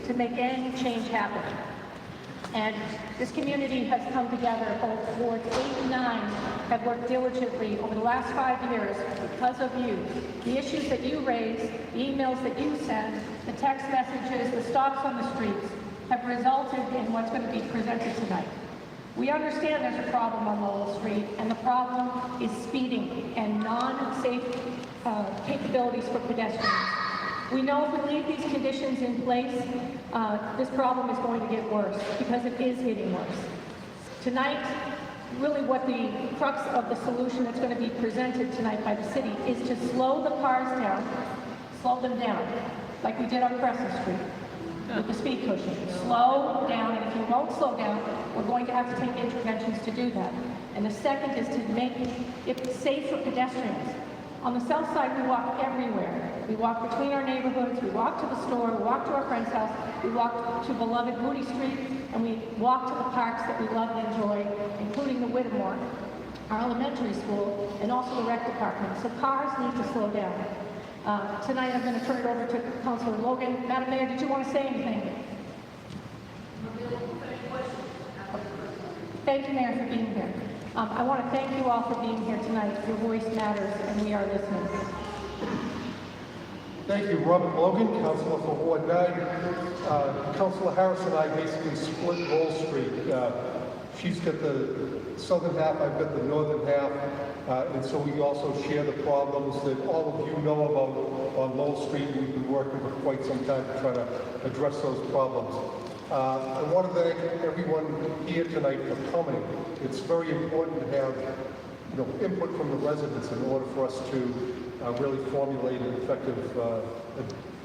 to make any change happen. And this community has come together. Both Wards 8 and 9 have worked diligently over the last 5 years because of you. The issues that you raise, the emails that you send, the text messages, the stops on the streets have resulted in what's going to be presented tonight. We understand there's a problem on Lowell Street, and the problem is speeding and non-safe capabilities for pedestrians. We know if we leave these conditions in place, this problem is going to get worse, because it is getting worse. Tonight, really what the crux of the solution that's going to be presented tonight by the city is to slow the cars down, slow them down, like we did on Crescent Street with the speed cushion. Slow down, and if you won't slow down, we're going to have to take interventions to do that. And the second is to make it safe for pedestrians. On the south side, we walk everywhere. We walk between our neighborhoods, we walk to the store, we walk to our friend's house, we walk to beloved Moody Street, and we walk to the parks that we love and enjoy, including the Whittemore, our elementary school, and also the rec department. So cars need to slow down. Tonight, I'm going to turn it over to Councilor Logan. Madam Mayor, did you want to say anything? Thank you, Mayor, for being here. I want to thank you all for being here tonight. Your voice matters, and we are listening. Thank you, Robert Logan, Councilor for Ward 9. Councilor Harris and I basically split Lowell Street. She's got the southern half, I've got the northern half, and so we also share the problems that all of you know about on Lowell Street. We've been working for quite some time to try to address those problems. I want to thank everyone here tonight for coming. It's very important to have input from the residents in order for us to really formulate an effective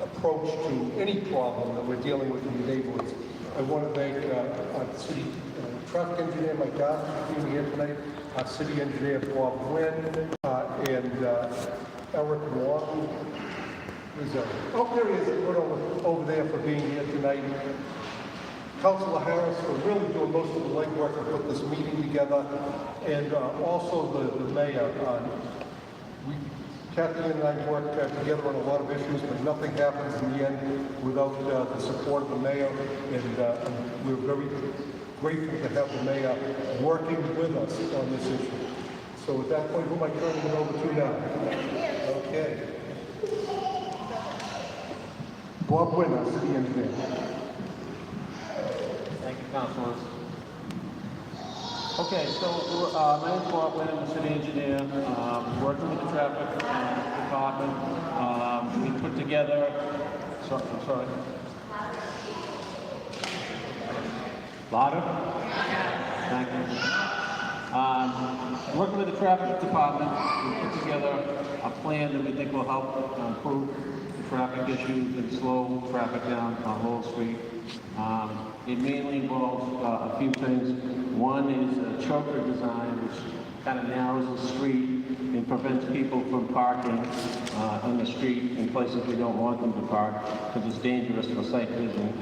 approach to any problem that we're dealing with in the neighborhoods. I want to thank our city traffic engineer, Mike Garber, for being here tonight, our city engineer, Bob Wynn, and Eric Wong. Oh, there he is, right over there for being here tonight. Councilor Harris for really doing most of the legwork to put this meeting together, and also the mayor. Kathleen and I worked together on a lot of issues, but nothing happens in the end without the support of the mayor, and we're very grateful to have the mayor working with us on this issue. So at that point, who am I turning it over to now? Okay. Bob Wynn, city engineer. Thank you, councilors. Okay, so my name is Bob Wynn, I'm the city engineer, working with the traffic department. We put together, Louder? Thank you. Working with the traffic department, we put together a plan that we think will help improve the traffic issues and slow traffic down on Lowell Street. It mainly involves a few things. One is a choker design, which kind of narrows the street and prevents people from parking on the street in places we don't want them to park because it's dangerous for sight vision.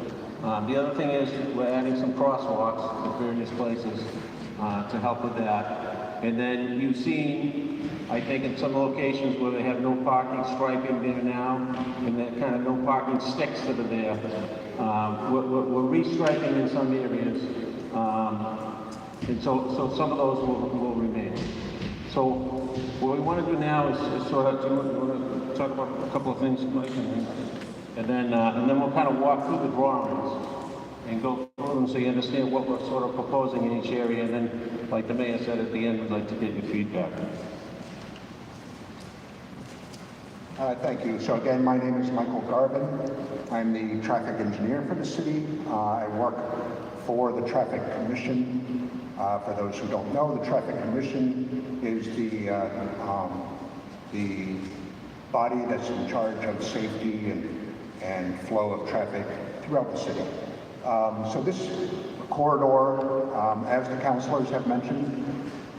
The other thing is we're adding some crosswalks at various places to help with that. And then you've seen, I think, in some locations where they have no parking striping there now, and that kind of no parking sticks that are there. We're restriping in some areas, and so some of those will remain. So what we want to do now is sort of, do you want to talk about a couple of things, Mike, and then we'll kind of walk through the drawings and go through them so you understand what we're sort of proposing in each area, and then, like the mayor said at the end, we'd like to get your feedback. Thank you. So again, my name is Michael Garvin. I'm the traffic engineer for the city. I work for the Traffic Commission. For those who don't know, the Traffic Commission is the body that's in charge of safety and flow of traffic throughout the city. So this corridor, as the councilors have mentioned,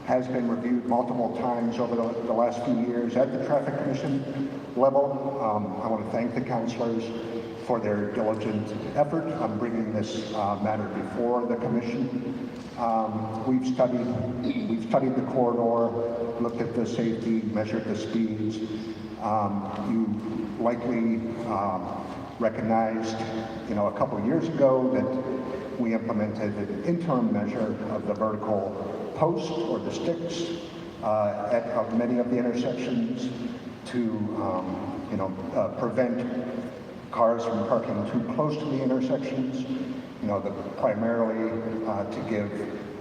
has been reviewed multiple times over the last few years at the Traffic Commission level. I want to thank the councilors for their diligent effort on bringing this matter before the commission. We've studied the corridor, looked at the safety, measured the speeds. You likely recognized, a couple of years ago that we implemented an interim measure of the vertical post or the sticks at many of the intersections to, prevent cars from parking too close to the intersections, primarily to give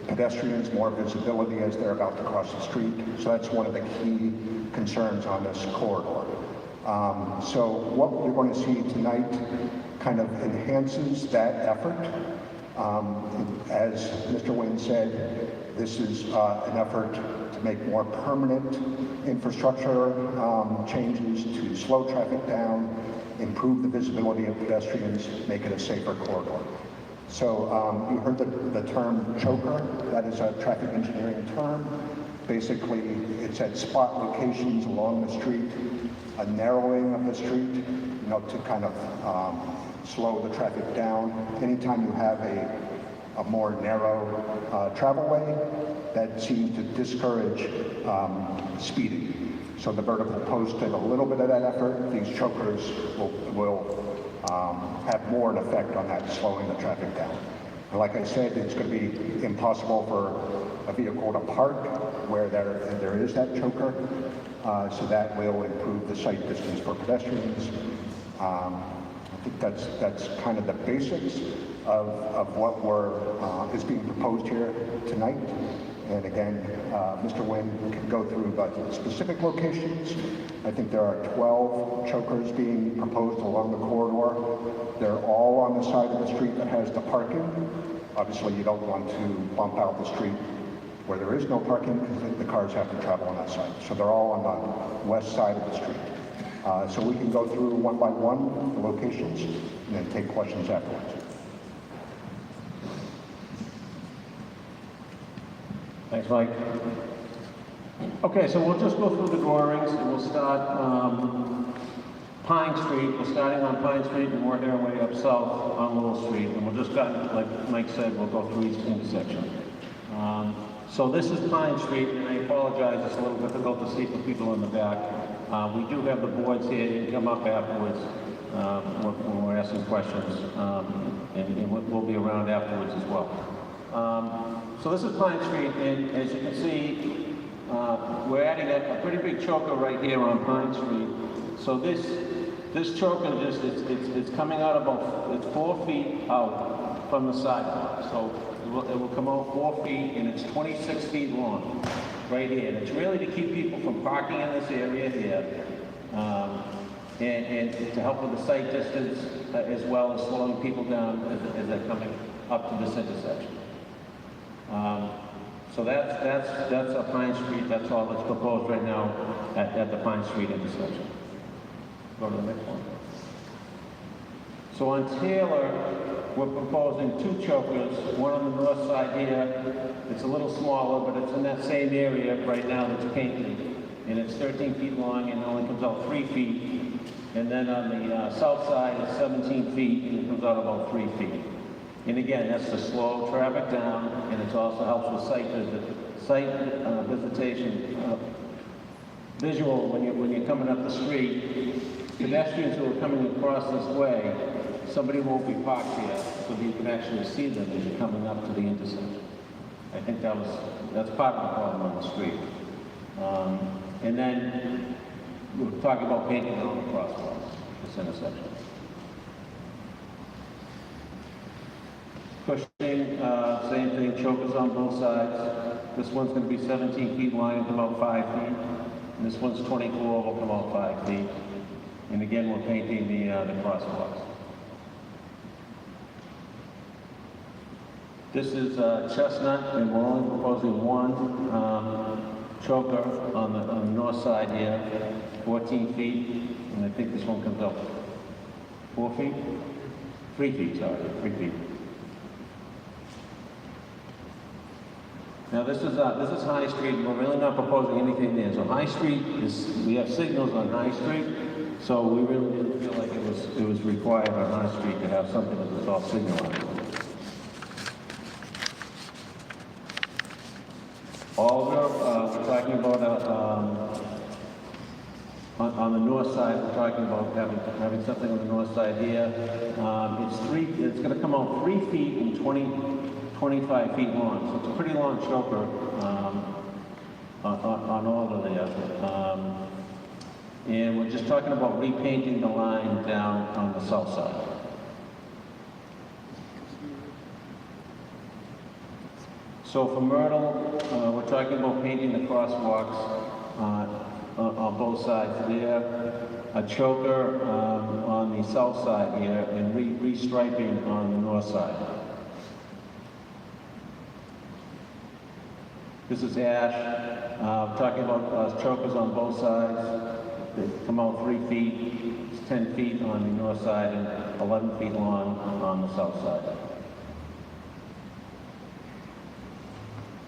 pedestrians more visibility as they're about to cross the street. So that's one of the key concerns on this corridor. So what you're going to see tonight kind of enhances that effort. As Mr. Wynn said, this is an effort to make more permanent infrastructure changes to slow traffic down, improve the visibility of pedestrians, make it a safer corridor. So you heard the term choker. That is a traffic engineering term. Basically, it's at spot locations along the street, a narrowing of the street, to kind of slow the traffic down. Anytime you have a more narrow travelway, that seems to discourage speeding. So the vertical post did a little bit of that effort. These chokers will have more an effect on that, slowing the traffic down. And like I said, it's going to be impossible for a vehicle to park where there is that choker, so that will improve the sight distance for pedestrians. I think that's kind of the basics of what is being proposed here tonight. And again, Mr. Wynn can go through the specific locations. I think there are 12 chokers being proposed along the corridor. They're all on the side of the street that has the parking. Obviously, you don't want to bump out the street where there is no parking because the cars have to travel on that side. So they're all on the west side of the street. So we can go through one by one the locations and then take questions afterwards. Thanks, Mike. Okay, so we'll just go through the drawings and we'll start Pine Street. We're starting on Pine Street and working our way up south on Lowell Street. And we'll just like Mike said, we'll go through each intersection. So this is Pine Street, and I apologize, it's a little difficult to see for people in the back. We do have the boards here. You can come up afterwards when we're asking questions, and we'll be around afterwards as well. So this is Pine Street, and as you can see, we're adding a pretty big choker right here on Pine Street. So this choker it's coming out about, it's 4 feet out from the sidewalk. So it will come out 4 feet, and it's 26 feet long right here. And it's really to keep people from parking in this area here, and to help with the sight distance as well as slowing people down as they're coming up to this intersection. So that's a Pine Street. That's all that's proposed right now at the Pine Street intersection. Go to the next one. So on Taylor, we're proposing 2 chokers, one on the north side here. It's a little smaller, but it's in that same area right now that's painted. And it's 13 feet long and only comes out 3 feet. And then on the south side, it's 17 feet and it comes out about 3 feet. And again, that's to slow traffic down, and it also helps with visitation, visual when you're coming up the street. Pedestrians who are coming across this way, somebody won't be parked here, so you can actually see them as you're coming up to the intersection. I think that's part of the problem on the street. And then we're talking about painting on the crosswalks, this intersection. Cushing, same thing, chokers on both sides. This one's going to be 17 feet wide and come out 5 feet. And this one's 24, will come out 5 feet. And again, we're painting the crosswalks. This is Chestnut, and we're only proposing one choker on the north side here, 14 feet. And I think this one comes out 4 feet? 3 feet, sorry, 3 feet. Now this is High Street, and we're really not proposing anything there. So High Street we have signals on High Street, so we really didn't feel like it was required on High Street to have something that was all signalized. Alder, we're talking about on the north north side, we're talking about having something on the north side here. It's gonna come out 3 feet and 25 feet long, so it's a pretty long choker, on all of the, and we're just talking about repainting the line down on the south side. So for Myrtle, we're talking about painting the crosswalks on both sides there, a choker on the south side here, and restriping on the north side. This is ash, talking about chokers on both sides. They come out 3 feet, it's 10 feet on the north side and 11 feet long on the south side.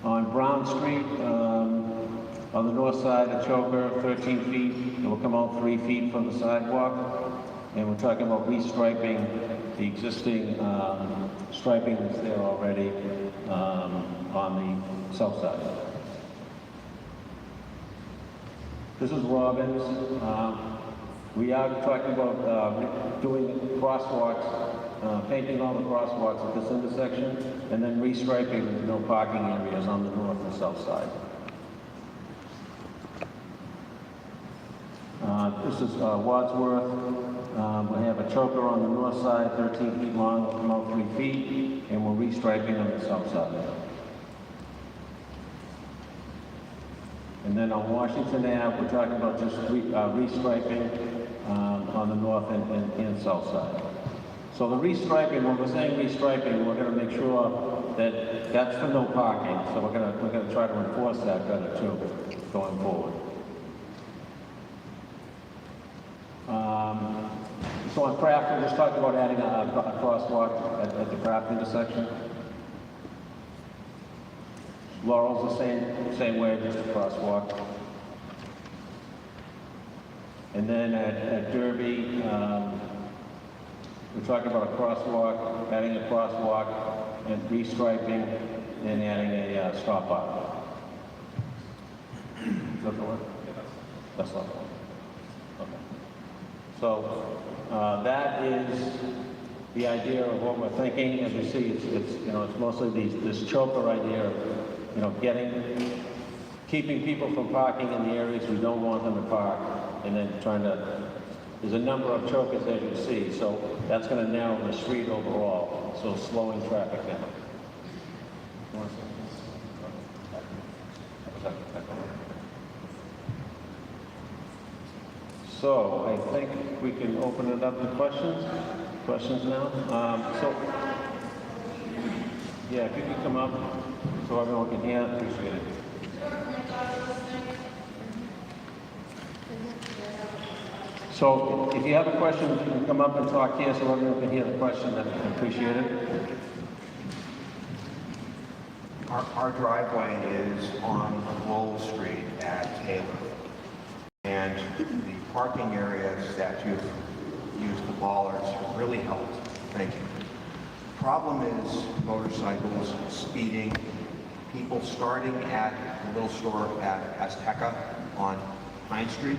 On Brown Street, on the north side, a choker, 13 feet. It will come out 3 feet from the sidewalk. And we're talking about restriping the existing striping that's there already on the south side. This is Robbins. We are talking about doing crosswalks, painting all the crosswalks at this intersection, and then restriping no parking areas on the north and south side. This is Wadsworth. We have a choker on the north side, 13 feet long, will come out 3 feet, and we're restriping on the south side. And then on Washington Ave, we're talking about just restriping on the north and south side. So the restriping, when we're saying restriping, we're going to make sure that that's for no parking. So we're going to try to enforce that better too, going forward. So on Craft, we're just talking about adding a crosswalk at the Craft intersection. Laurel's the same way, just a crosswalk. And then at Derby, we're talking about a crosswalk, adding a crosswalk, and restriping, and adding a stop bar. Is that the one? That's not the one. Okay. So that is the idea of what we're thinking. As you see, it's mostly this choker idea of keeping people from parking in the areas we don't want them to park, and then there's a number of chokers as you see, so that's going to narrow the street overall, so slowing traffic down. So I think we can open it up to questions now. Yeah, if you could come up so everyone can hear, appreciate it. So if you have a question, you can come up and talk here so everyone can hear the question. I appreciate it. Our driveway is on Lowell Street at Taylor. And the parking areas that you've used the bollards have really helped. Thank you. The problem is motorcycles, speeding, people starting at the little store at Azteca on Pine Street,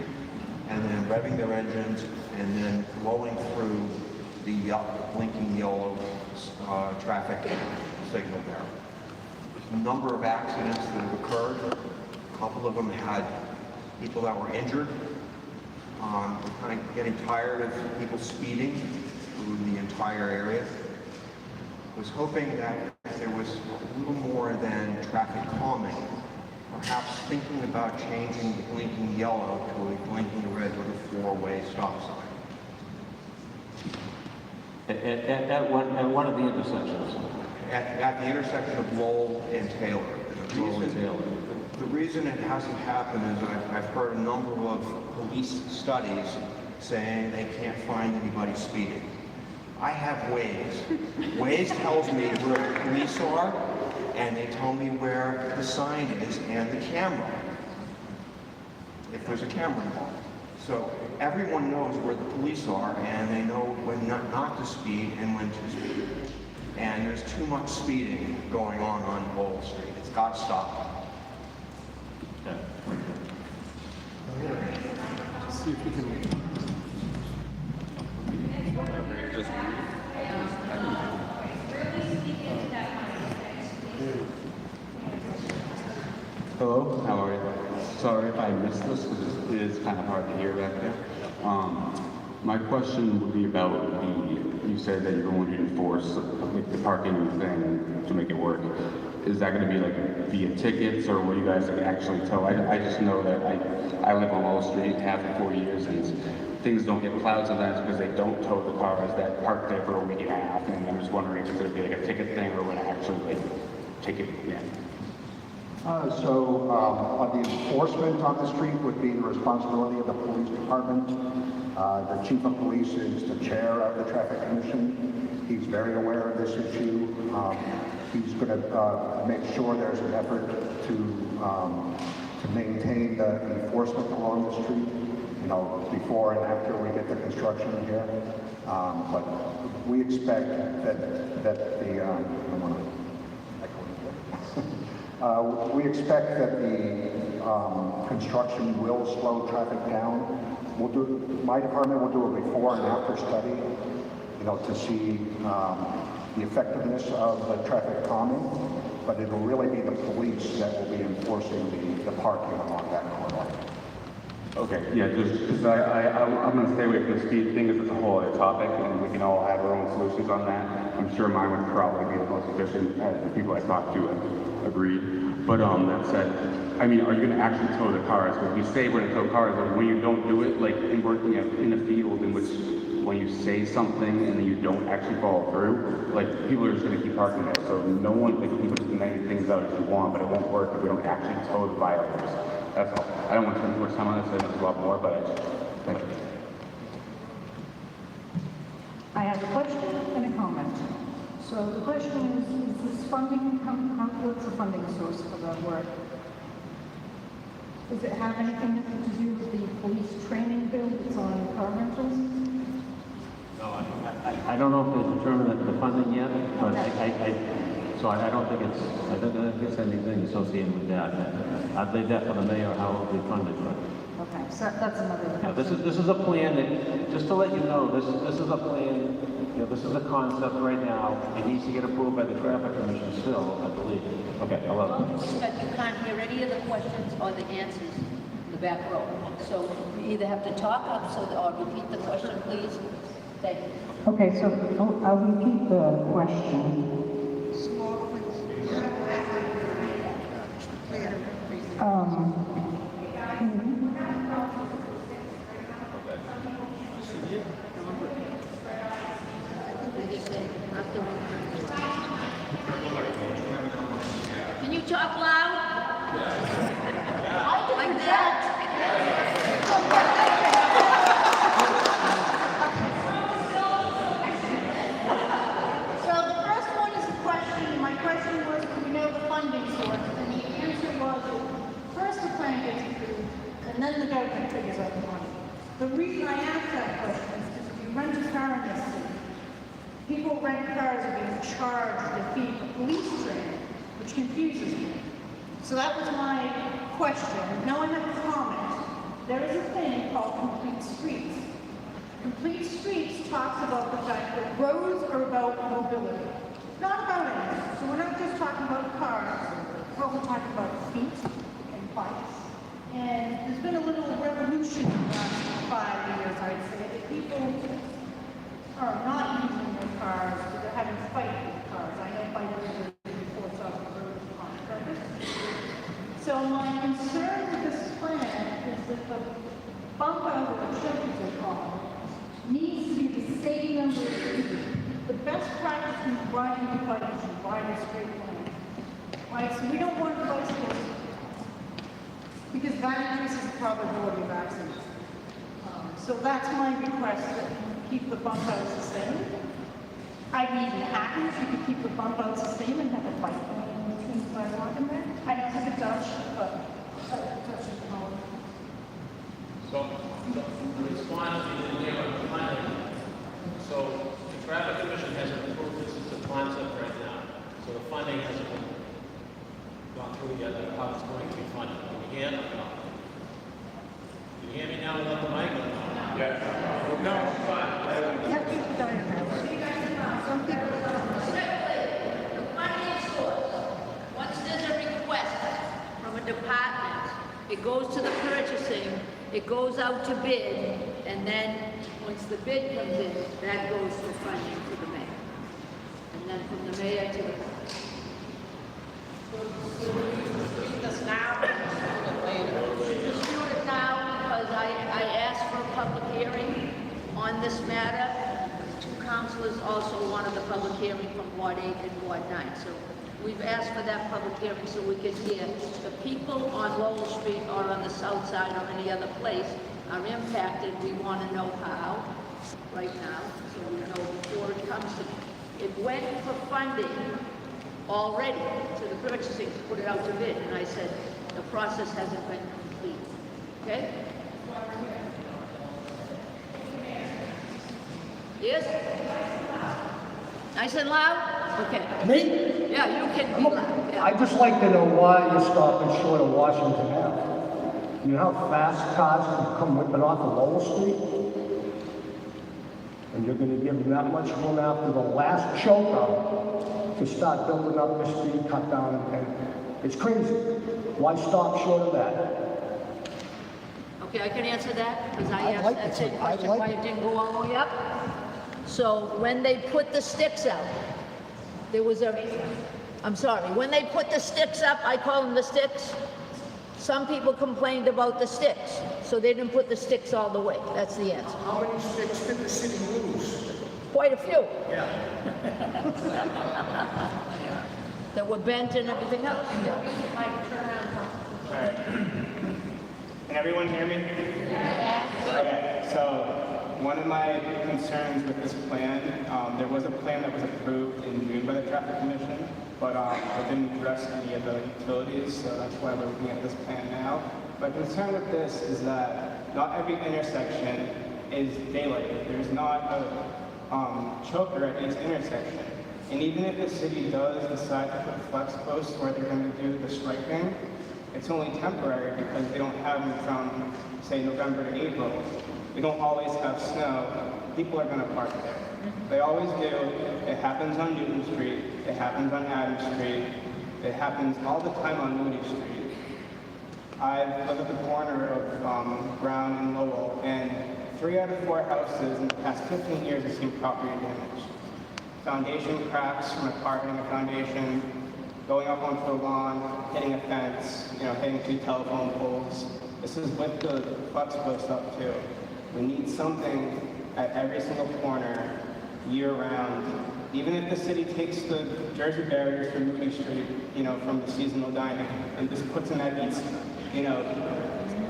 and then revving their engines, and then blowing through the blinking yellow traffic signal there. There's a number of accidents that have occurred. A couple of them had people that were injured. We're kind of getting tired of people speeding through the entire area. I was hoping that there was a little more than traffic calming, perhaps thinking about changing the blinking yellow to a blinking red with a four-way stop sign. At one of the intersections. At the intersection of Lowell and Taylor. The reason it hasn't happened is I've heard a number of police studies saying they can't find anybody speeding. I have Waze. Waze tells me where the police are, and they tell me where the sign is and the camera, if there's a camera involved. So everyone knows where the police are, and they know when not to speed and when to speed. And there's too much speeding going on Lowell Street. It's got to stop. see if we can. Just hello, how are you? Sorry if I missed this, because it is kind of hard to hear back there. My question would be about you said that you're going to enforce like, the parking thing to make it work. Is that going to be like via tickets, or will you guys like, actually tow? I just know that I live on Lowell Street, have for 4 years, and things don't get plowed sometimes because they don't tow the cars that park there for a week and a half, and I'm just wondering if it's going to be like a ticket thing or when I actually like take it in. On the enforcement on the street would be the responsibility of the police department. The chief of police is the chair of the traffic commission. He's very aware of this issue. He's going to make sure there's an effort to maintain the enforcement along the street, you know, before and after we get the construction here. But we expect we expect that the construction will slow traffic down. My department will do a before and after study, you know, to see the effectiveness of the traffic calming, but it'll really be the police that will be enforcing the parking along that corridor. Okay, yeah, just because I'm going to stay away from the speed thing because it's a whole other topic, and we can all have our own solutions on that. I'm sure mine would probably be the most efficient, as the people I talked to have agreed. But that said, I mean, are you going to actually tow the cars? When you say we're going to tow cars, and when you don't do it, like in working in a field in which when you say something and then you don't actually follow through, like people are just going to keep parking there. So no one can put as many things out as you want, but it won't work if we don't actually tow the violators. That's all. I don't want to spend too much time on this. I know there's a lot more, but thank you. I have a question and a comment. So the question is this funding, what's the funding source for that work? Does it have anything to do with the police training bill that's on car rentals? No, I don't know if they've determined the funding yet, but so I don't think it's anything associated with that. I'd leave that for the mayor, how it will be funded, but. Okay, so that's another. Yeah, this is a plan that, just to let you know, this is a plan, you know, this is a concept right now. It needs to get approved by the traffic commission still, I believe. Okay, hello. But you can't hear any of the questions or the answers in the back row. So you either have to talk up or repeat the question, please. Thank you. Okay, so I'll repeat the question. Can you talk loud? Like that? So the first one is the question. My question was, do we know the funding source? And the answer was, first the plan gets approved, and then the government figures out the money. The reason I asked that question is because if you rent a car in this city, people rent cars are being charged a fee for police training, which confuses me. So that was my question. Now I have a comment. There is a thing called Complete Streets. Complete Streets talks about the fact that roads are about mobility, not about anything. So we're not just talking about cars, but we're talking about feet and bikes. And there's been a little revolution in the last 5 years, I'd say, that people are not using their cars, but they're having to fight with cars. I know fighters are being forced off the road on purpose. So my concern with this plan is that the bump out of the churches are called needs to be the same number of feet. The best practice in riding a bike is to ride a straight line. Right? So we don't want bicycles because that increases the probability of accidents. So that's my request, that we keep the bump outs the same. I'd be even happy if you could keep the bump outs the same and have a bike lane between the sidewalk and there. I don't have a Dutch, but Dutch is home. So, the response is in there on the planning. So, the traffic commission hasn't approved this as a concept right now. So the funding hasn't been gone through yet, how it's going to be funded. Can you hear? Can you hear me now without the mic? Once there's a request from a department, it goes to the purchasing, it goes out to bid, and then once the bid comes in, that goes for funding to the mayor. And then from the mayor to the board. Just do it now because I asked for a public hearing on this matter. Two councilors also wanted the public hearing from Ward 8 and Ward 9. So we've asked for that public hearing so we can hear the people on Lowell Street or on the south side or any other place are impacted. We want to know how right now, so we know before it comes to, it went for funding already to the purchasing to put it out to bid, and I said, the process hasn't been complete, okay? Yes? I said loud? Okay. Me? Yeah, you can be loud. Yeah. I'd just like to know why you're stopping short of Washington Ave. You know how fast cars can come whipping off of Lowell Street? And you're gonna give them that much room after the last choke out to start building up the speed cut down, and it's crazy. Why stop short of that? Okay, I can answer that, because I I'd asked like that to. same I'd question, like why to. it didn't go all the way up. So when they put the sticks out, there was when they put the sticks up, I call them the sticks, some people complained about the sticks, so they didn't put the sticks all the way. That's the answer. How many sticks did the city lose? Quite a few Yeah. that were bent and everything else. Can everyone hear me? Okay, so one of my concerns with this plan, there was a plan that was approved in June by the Traffic Commission, but it didn't address any of the utilities, so that's why we're looking at this plan now. My concern with this is that not every intersection is daylight. There's not a choker at each intersection. And even if the city does decide to put flex posts where they're going to do the striping, it's only temporary because they don't have them from, say, November to April. We don't always have snow. People are going to park there. They always do. It happens on Newton Street. It happens on Adams Street. It happens all the time on Moody Street. I live at the corner of Brown and Lowell, and 3 out of 4 houses in the past 15 years have seen property damage. Foundation cracks from parking a foundation, going up onto a lawn, hitting a fence, hitting 2 telephone poles. This is with the flex post up too. We need something at every single corner, year-round. Even if the city takes the Jersey barriers from Moody Street, from the seasonal dining, and just puts them at each,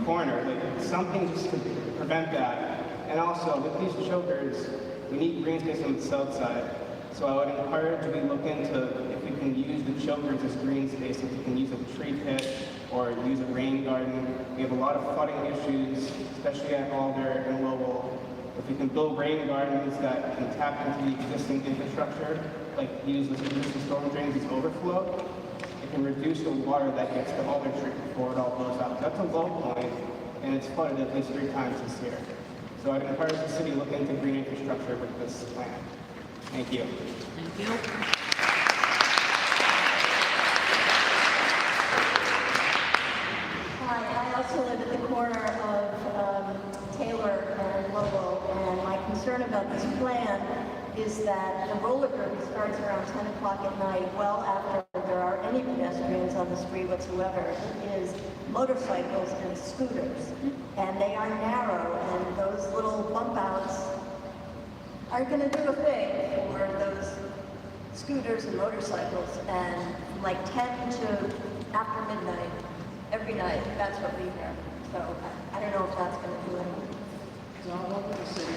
corner, like something just to prevent that. And also, with these chokers, we need green space on the south side. So I would encourage we look into if we can use the chokers as green space, if we can use a tree pit or use a rain garden. We have a lot of flooding issues, especially at Alder and Lowell. If we can build rain gardens that can tap into the existing infrastructure, like use the storm drains as overflow, it can reduce the water that gets to Alder Street before it all blows out. That's a low point, and it's flooded at least 3 times this year. So I'd encourage the city to look into green infrastructure with this plan. Thank you. Thank you. Hi, I also live at the corner of Taylor and Lowell, and my concern about this plan is that the roller derby starts around 10 o'clock at night, well after there are any pedestrians on the street whatsoever. It is motorcycles and scooters, and they are narrow, and those little bump outs are going to do a thing for those scooters and motorcycles, and from like 10 to after midnight, every night, that's what we hear. So I don't know if that's going to do anything. It's all over the city.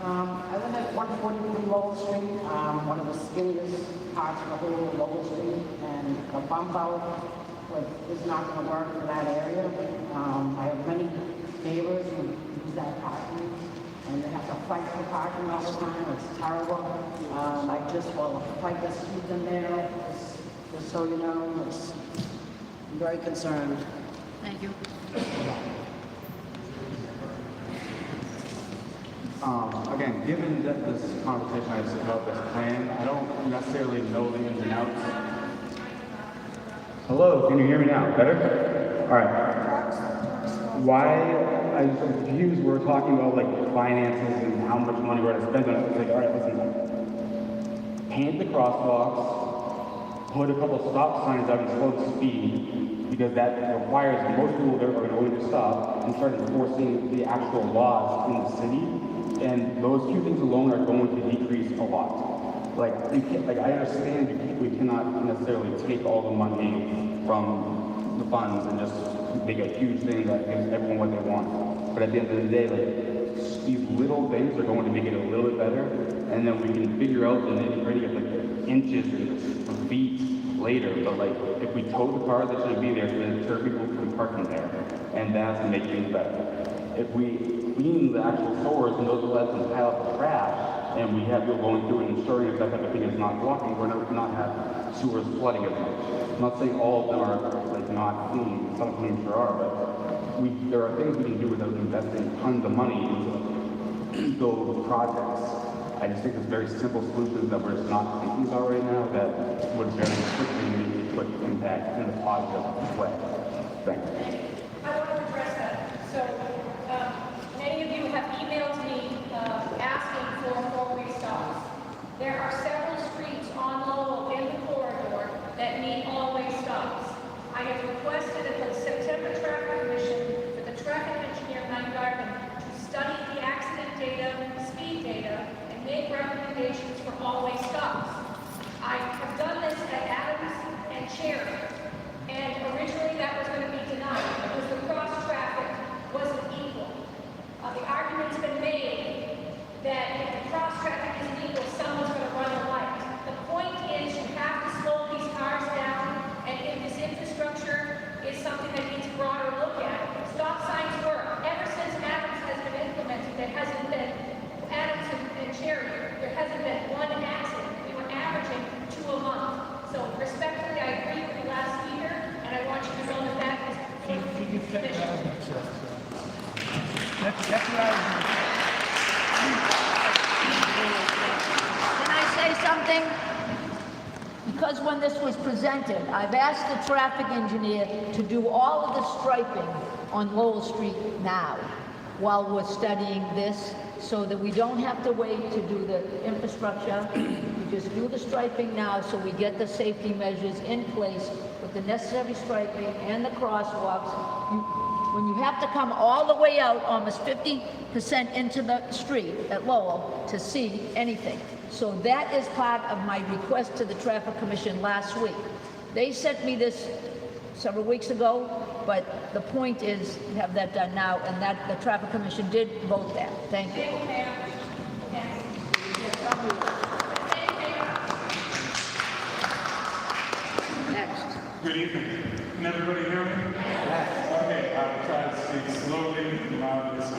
I live at 143 Lowell Street, one of the skinniest parts of the whole Lowell Street, and a bump out is not going to work for that area. I have many neighbors who use that parking, and they have to fight for parking all the time. It's terrible. I just will fight this street in there, just so you know. I'm very concerned. Thank you. Again, given that this conversation is about this plan, I don't necessarily know the ins and outs. Hello, can you hear me now? Better? All right. Why I'm so confused, we're talking about like finances and how much money we're going to spend on it. It's like, all right, listen, paint the crosswalks, put a couple stop signs out and slow the speed, because that requires most people that are going to stop and start enforcing the actual laws in the city. And those two things alone are going to decrease a lot. Like, I understand we cannot necessarily take all the money from the funds and just make a huge thing that gives everyone what they want. But at the end of the day, like, these little things are going to make it a little bit better, and then we can figure out the nitty-gritty of like inches and feet later. But like, if we tow the cars that shouldn't be there, then deter people from parking there, and that's to make things better. If we clean the actual stores and those let them pile up the trash, and we have people going through and ensuring that that type of thing is not blocking, we're not have sewers flooding as much. I'm not saying all of them are like not clean. Some clean sure are, but there are things we can do without investing tons of money into those projects. I just think there's very simple solutions that we're just not thinking about right now that would very quickly make a quick impact in a positive way. Thanks. I want to address that. So, many of you have emailed me asking for four-way stops. There are several streets on Lowell in the corridor that need all-way stops. I have requested at the September Traffic Commission for the traffic engineer, Mike Garvin, to study the accident data, speed data, and make recommendations for all-way stops. I have done this at Adams and Cherry, and originally that was going to be denied because the cross-traffic wasn't equal. The argument's been made that if the cross-traffic isn't equal, someone's going to run a light. The point is you have to slow these cars down, and if this infrastructure is something that needs a broader look at, stop signs work. Ever since Adams has been implemented, there hasn't been, Adams and Cherry, there hasn't been one accident. We were averaging 2 a month. So respectfully, I agree with the last speaker, and I want you to know that that is That's what I was. Can I say something? Because when this was presented, I've asked the traffic engineer to do all of the striping on Lowell Street now, while we're studying this, so that we don't have to wait to do the infrastructure. We just do the striping now, so we get the safety measures in place with the necessary striping and the crosswalks. When you have to come all the way out, almost 50% into the street at Lowell to see anything. So that is part of my request to the Traffic Commission last week. They sent me this several weeks ago, but the point is to have that done now, and that the Traffic Commission did vote that. Thank you. Next. Good evening. Can everybody hear me? Okay, I'll try to speak slowly and loudly so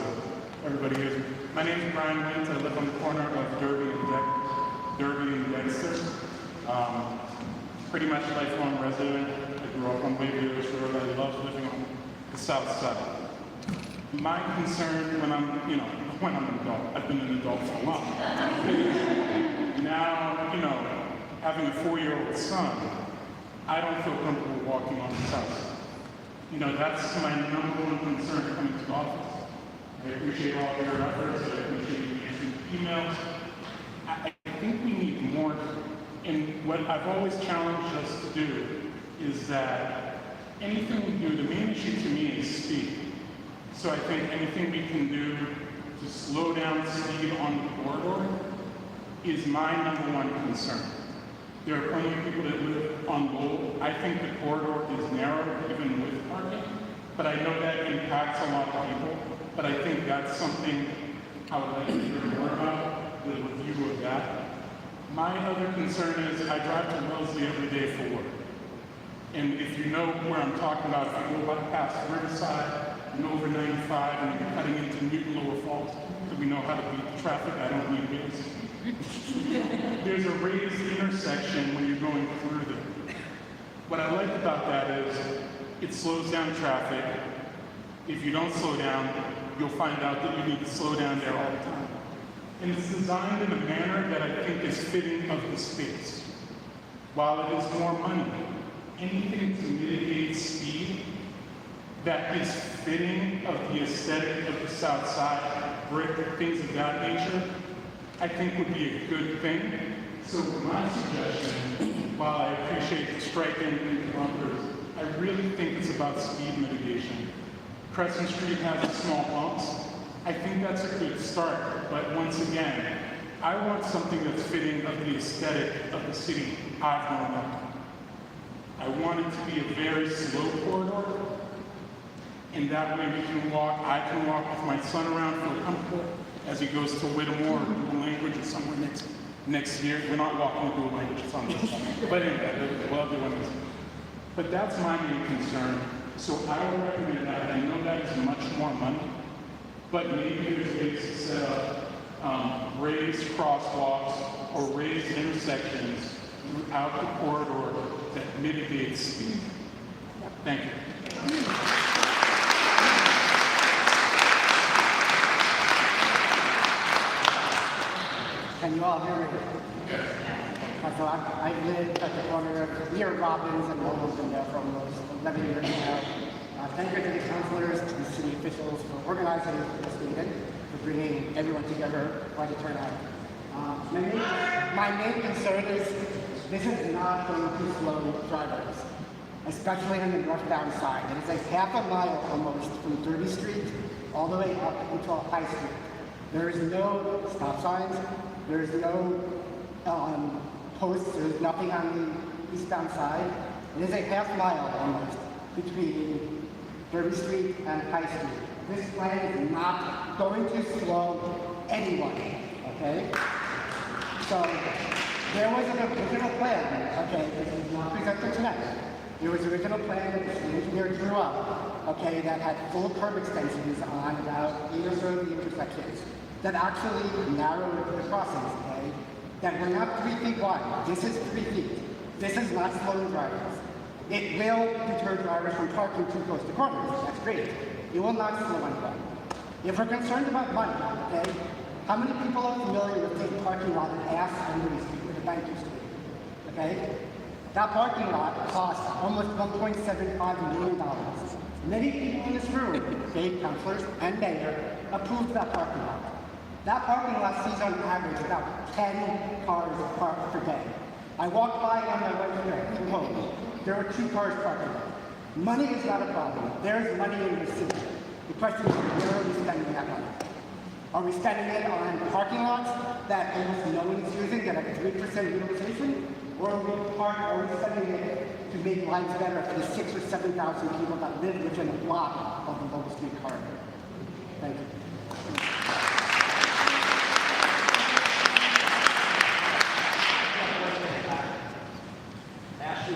everybody hears me. My name is Brian Wintz. I live on the corner of Derby and Dexter. Pretty much lifelong resident. I grew up on Bayview Road. I love living on the south side. My concern when I'm an adult, I've been an adult for a while. Now, having a 4-year-old son, I don't feel comfortable walking on his house. That's my number one concern coming to office. I appreciate all your efforts. I appreciate you answering emails. I think we need more. And what I've always challenged us to do is that anything we do, the main issue to me is speed. So I think anything we can do to slow down speed on the corridor is my number one concern. There are plenty of people that live on Lowell. I think the corridor is narrow, even with parking, but I know that impacts a lot of people. But I think that's something I would like to hear more about, the review of that. My other concern is I drive to Wellesley every day for work. And if you know where I'm talking about, if you go past Riverside and over 95 and you're cutting into Newton Lower Falls, so we know how to beat the traffic, I don't need wheels. There's a raised intersection when you're going through there. What I like about that is it slows down traffic. If you don't slow down, you'll find out that you need to slow down there all the time. And it's designed in a manner that I think is fitting of the space. While it is more money, anything to mitigate speed that is fitting of the aesthetic of the South Side, brick, things of that nature, I think would be a good thing. So my suggestion, while I appreciate the striping and the bumpers, I really think it's about speed mitigation. Crescent Street has the small bumps. I think that's a good start, but once again, I want something that's fitting of the aesthetic of the city I've grown up. I want it to be a very slow corridor, and that way we can walk, I can walk with my son around, feel comfortable, as he goes to Whittemore or Dual Language or somewhere next year. We're not walking to Dual Language, it's on this summer. But anyway, we'll do one this. But that's my main concern. So I would recommend that. I know that is much more money, but maybe there's ways to set up raised crosswalks or raised intersections throughout the corridor that mitigates speed. Thank you. Can you all hear me? So I've lived at the corner of near Robbins and Lowell, been there for almost 11 years now. Thank you to the councilors, to the city officials for organizing this meeting, for bringing everyone together, quite a turnout. My main concern is this is not going to slow drivers, especially on the northbound side. It is like half a mile almost from 30th Street all the way up until High Street. There is no stop signs, there is no posts, there's nothing on the eastbound side. It is a half mile almost between 30th Street and High Street. This plan is not going to slow anyone, okay? So there was an original plan, okay, this is not presented tonight. There was an original plan that the engineer drew up, okay, that had full curb extensions on about 8 or so of the intersections that actually narrowed the crossings, okay? That were not 3 feet wide. This is 3 feet. This is not slowing drivers. It will deter drivers from parking too close to corners. That's great. It will not slow anyone. If we're concerned about money, okay, how many people are familiar with the parking lot at Ash and Louis Street, where the bank used to be? Okay? That parking lot cost almost $1.75 million. Many people in this room, okay, councilors and mayor, approved that parking lot. That parking lot sees on average about 10 cars parked per day. I walked by on my way here from home. There were 2 cars parked there. Money is not a problem. There is money in the city. The question is, where are we spending that money? Are we spending it on parking lots that almost no one is using, that have 3% utilization? Or are we spending it to make lives better for the 6,000 or 7,000 people that live within a block of the Lowell Street corridor? Thank you. I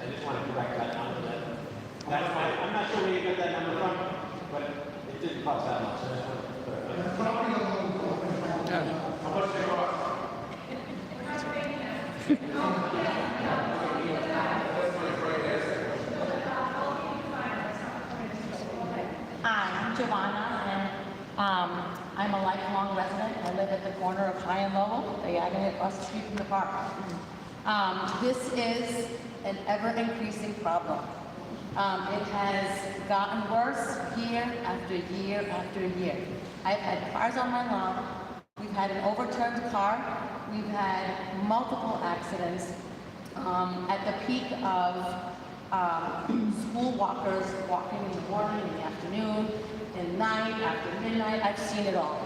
just want to correct that number. That's fine. I'm not sure where you got that number from, but it didn't cost that much. So I just want to clarify. How much did it cost? Hi, I'm Giovanna, and I'm a lifelong resident. I live at the corner of High and Lowell, diagonally across the street from the park. This is an ever-increasing problem. It has gotten worse year after year after year. I've had cars on my lawn. We've had an overturned car. We've had multiple accidents. At the peak of school walkers walking in the morning, in the afternoon, in night, after midnight. I've seen it all.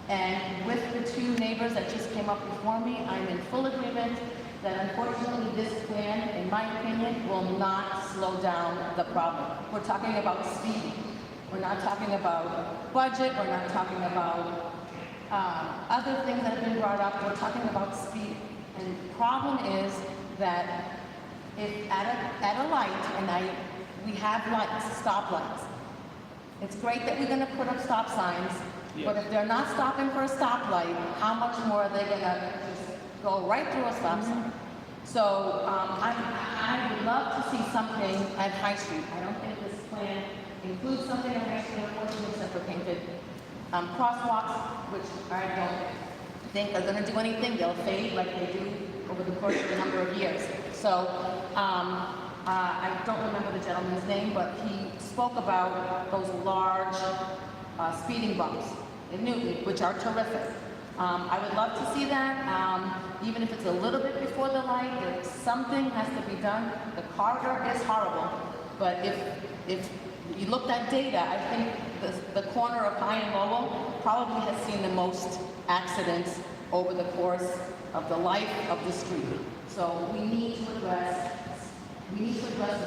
And with the 2 neighbors that just came up before me, I'm in full agreement that unfortunately this plan, in my opinion, will not slow down the problem. We're talking about speed. We're not talking about budget. We're not talking about other things that have been brought up. We're talking about speed. And the problem is that if at a light, and we have lights, stop lights. It's great that we're going to put up stop signs, but if they're not stopping for a stoplight, how much more are they going to just go right through a stop sign? So I would love to see something at High Street. I don't think this plan includes something at High Street, unfortunately, except for painted crosswalks, which I don't think are going to do anything. They'll fade like they do over the course of a number of years. So I don't remember the gentleman's name, but he spoke about those large speeding bumps in Newton, which are terrific. I would love to see that, even if it's a little bit before the light, if something has to be done. The corridor is horrible, but if you looked at data, I think the corner of High and Lowell probably has seen the most accidents over the course of the life of the street. So we need to address the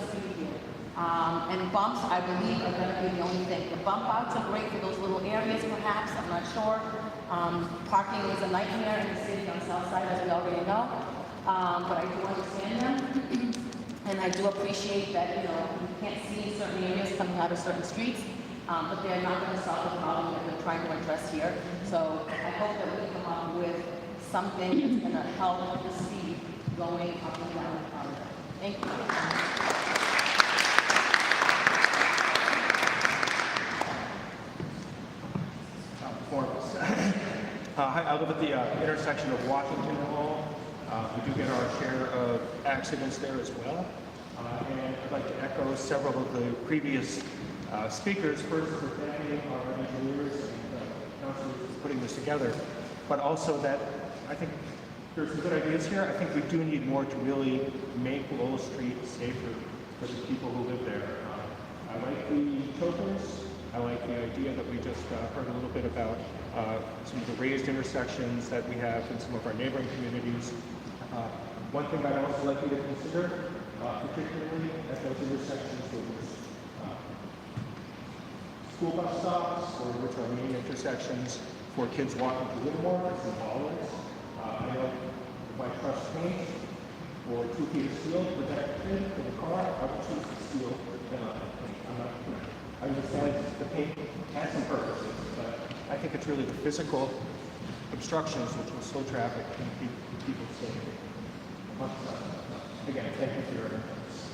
speed here. And bumps, I believe, are going to be the only thing. The bump outs are great for those little areas, perhaps, I'm not sure. Parking is a nightmare in the city on the south side, as we already know. But I do understand them. And I do appreciate that, you can't see certain areas coming out of certain streets, but they're not going to solve the problem that we're trying to address here. So I hope that we come up with something that's going to help the speed going up and down the corridor. Thank you. Hi, I live at the intersection of Washington and Lowell. We do get our share of accidents there as well. And I'd like to echo several of the previous speakers. First, for thanking our engineers and councilors for putting this together, but also that I think there's some good ideas here. I think we do need more to really make Lowell Street safer for the people who live there. I like the tokens. I like the idea that we just heard a little bit about some of the raised intersections that we have in some of our neighboring communities. One thing I'd also like you to consider, particularly at those intersections with school bus stops, or which are main intersections for kids walking to Livermore and always. I know if I trust paint or 2 feet of steel to protect the kid in the car, I would choose steel than paint. I understand the paint has some purposes, but I think it's really the physical obstructions which will slow traffic and keep people safe. Again, thank you for your efforts.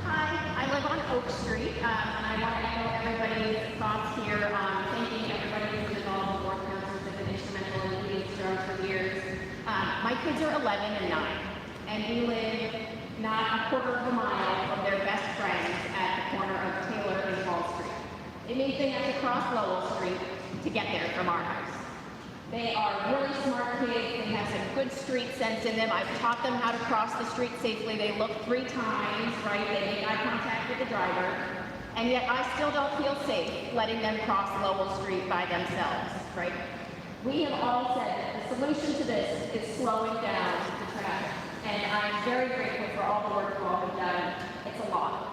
Hi, I live on Oak Street, and I want to echo everybody's thoughts here, thanking everybody who's involved in board councils that have been instrumental in leading Star for years. My kids are 11 and 9. And we live not a quarter of a mile from their best friends at the corner of Taylor and Wall Street. It means they have to cross Lowell Street to get there from our house. They are really smart kids. They have some good street sense in them. I've taught them how to cross the street safely. They look 3 times, right? They make eye contact with the driver. And yet I still don't feel safe letting them cross Lowell Street by themselves, right? We have all said that the solution to this is slowing down the traffic. And I'm very grateful for all the work you all have done. It's a lot.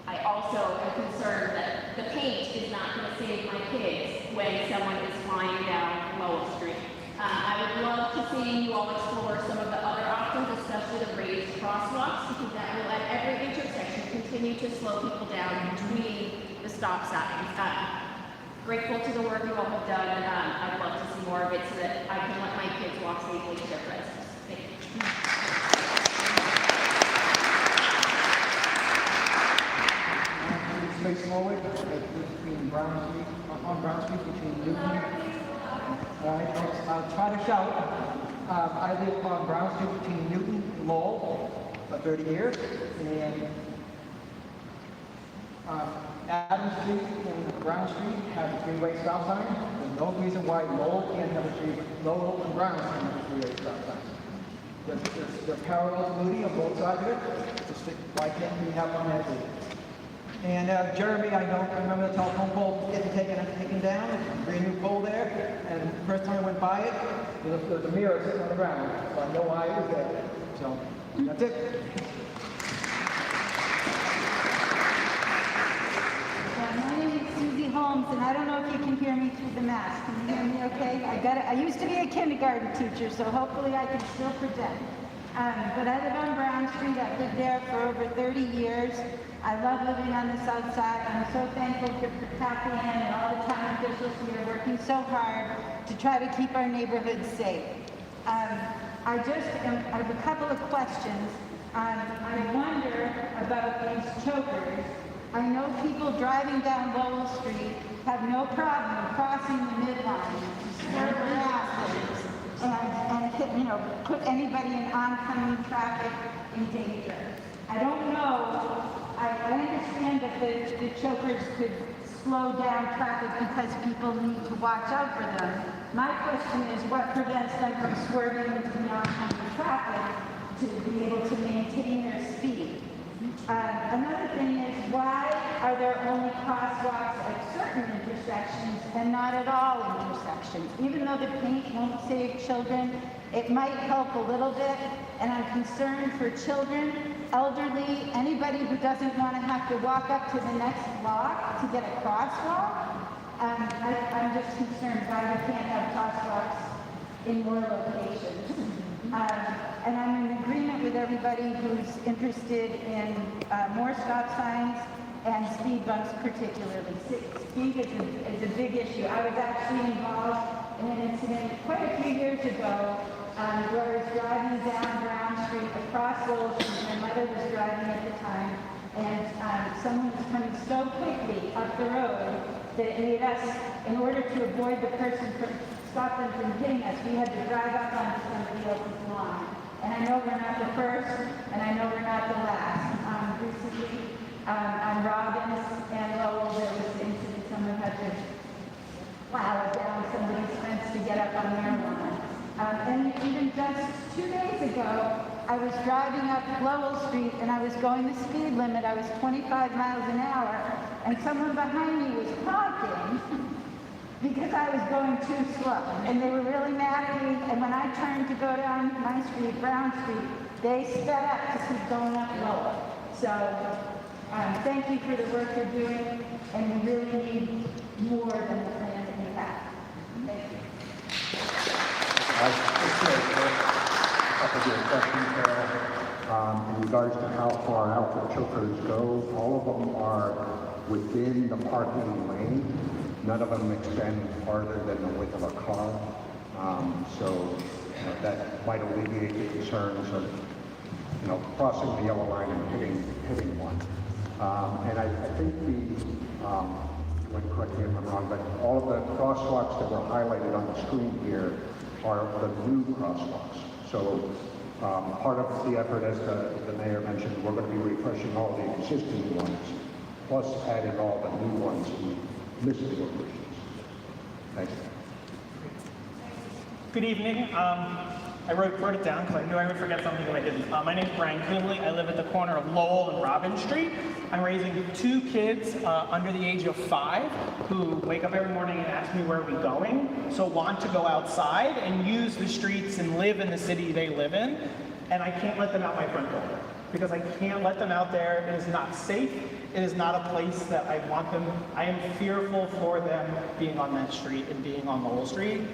I also am concerned that the paint is not going to save my kids when someone is flying down Lowell Street. I would love to see you all explore some of the other options, especially the raised crosswalks, because that will at every intersection continue to slow people down between the stop signs. Grateful to the work you all have done, and I'd love to see more of it so that I can let my kids walk safely to their friends. Thank you. Space forward, between Brown Street, on Brown Street, between Newton. All right, I'll try to shout. I live on Brown Street between Newton and Lowell for 30 years, and Adams Street and Brown Street have a 3-way stop sign. There's no reason why Lowell can't have a 3-way, Lowell and Brown can't have a 3-way stop sign. They're parallel to Moody on both sides of it. Just why can't we have one at the And Jeremy, I remember the telephone pole getting taken down. There's a brand new pole there. And the first time I went by it, there was a mirror sitting on the ground. So I know why it was there. So that's it. My name is Susie Holmes, and I don't know if you can hear me through the mask. Can you hear me okay? I used to be a kindergarten teacher, so hopefully I can still present. But I live on Brown Street. I've lived there for over 30 years. I love living on the south side. I'm so thankful for Kathy and all the town officials who are working so hard to try to keep our neighborhoods safe. I have a couple of questions. I wonder about these chokers. I know people driving down Lowell Street have no problem crossing the midline, swerve around and hit, put anybody in oncoming traffic in danger. I don't know. I understand that the chokers could slow down traffic because people need to watch out for them. My question is, what prevents them from swerving into the oncoming traffic to be able to maintain their speed? Another thing is, why are there only crosswalks at certain intersections and not at all intersections? Even though the paint won't save children, it might help a little bit, and I'm concerned for children, elderly, anybody who doesn't want to have to walk up to the next block to get a crosswalk. I'm just concerned why we can't have crosswalks in more locations. And I'm in agreement with everybody who's interested in more stop signs and speed bumps particularly. Speed is a big issue. I was actually involved in an incident quite a few years ago where I was driving down Brown Street across Lowell Street. My mother was driving at the time, and someone was coming so quickly up the road that it made us, in order to avoid the person from stop them from hitting us, we had to drive up onto somebody else's lawn. And I know we're not the first, and I know we're not the last. Recently, on Robbins and Lowell, there was an incident, someone had to plow down somebody's fence to get up on their lawn. And even just 2 days ago, I was driving up Lowell Street, and I was going the speed limit. I was 25 miles an hour, and someone behind me was honking because I was going too slow, and they were really mad at me, and when I turned to go down my street, Brown Street, they sped up to keep going up Lowell. So, thank you for the work you're doing, and we really need more than the plan that we have. Thank you. A couple of your questions there. In regards to how far out the chokers go, all of them are within the parking lane. None of them extend farther than the width of a car. So that might alleviate the concerns of, crossing the yellow line and hitting one. And I think you can correct me if I'm wrong, but all of the crosswalks that were highlighted on the screen here are the new crosswalks. So part of the effort, as the mayor mentioned, we're going to be refreshing all the existing ones, plus adding all the new ones in missing locations. Thank you. Good evening. I wrote it down because I knew I would forget something if I didn't. My name is Brian Coonley. I live at the corner of Lowell and Robbins Street. I'm raising 2 kids under the age of 5 who wake up every morning and ask me where we're going, so want to go outside and use the streets and live in the city they live in, and I can't let them out my front door because I can't let them out there. It is not safe. It is not a place that I want them. I am fearful for them being on that street and being on Lowell Street.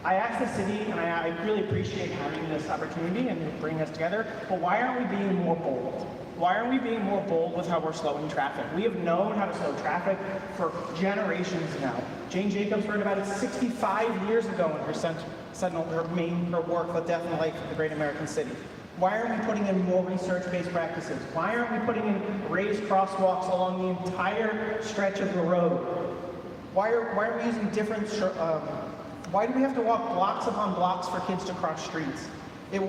I asked the city, and I really appreciate having this opportunity and bringing us together, but why aren't we being more bold? Why aren't we being more bold with how we're slowing traffic? We have known how to slow traffic for generations now. Jane Jacobs heard about it 65 years ago in her work, The Death and Life of the Great American City. Why aren't we putting in more research-based practices? Why aren't we putting in raised crosswalks along the entire stretch of the road? Why are we using different, why do we have to walk blocks upon blocks for kids to cross streets? It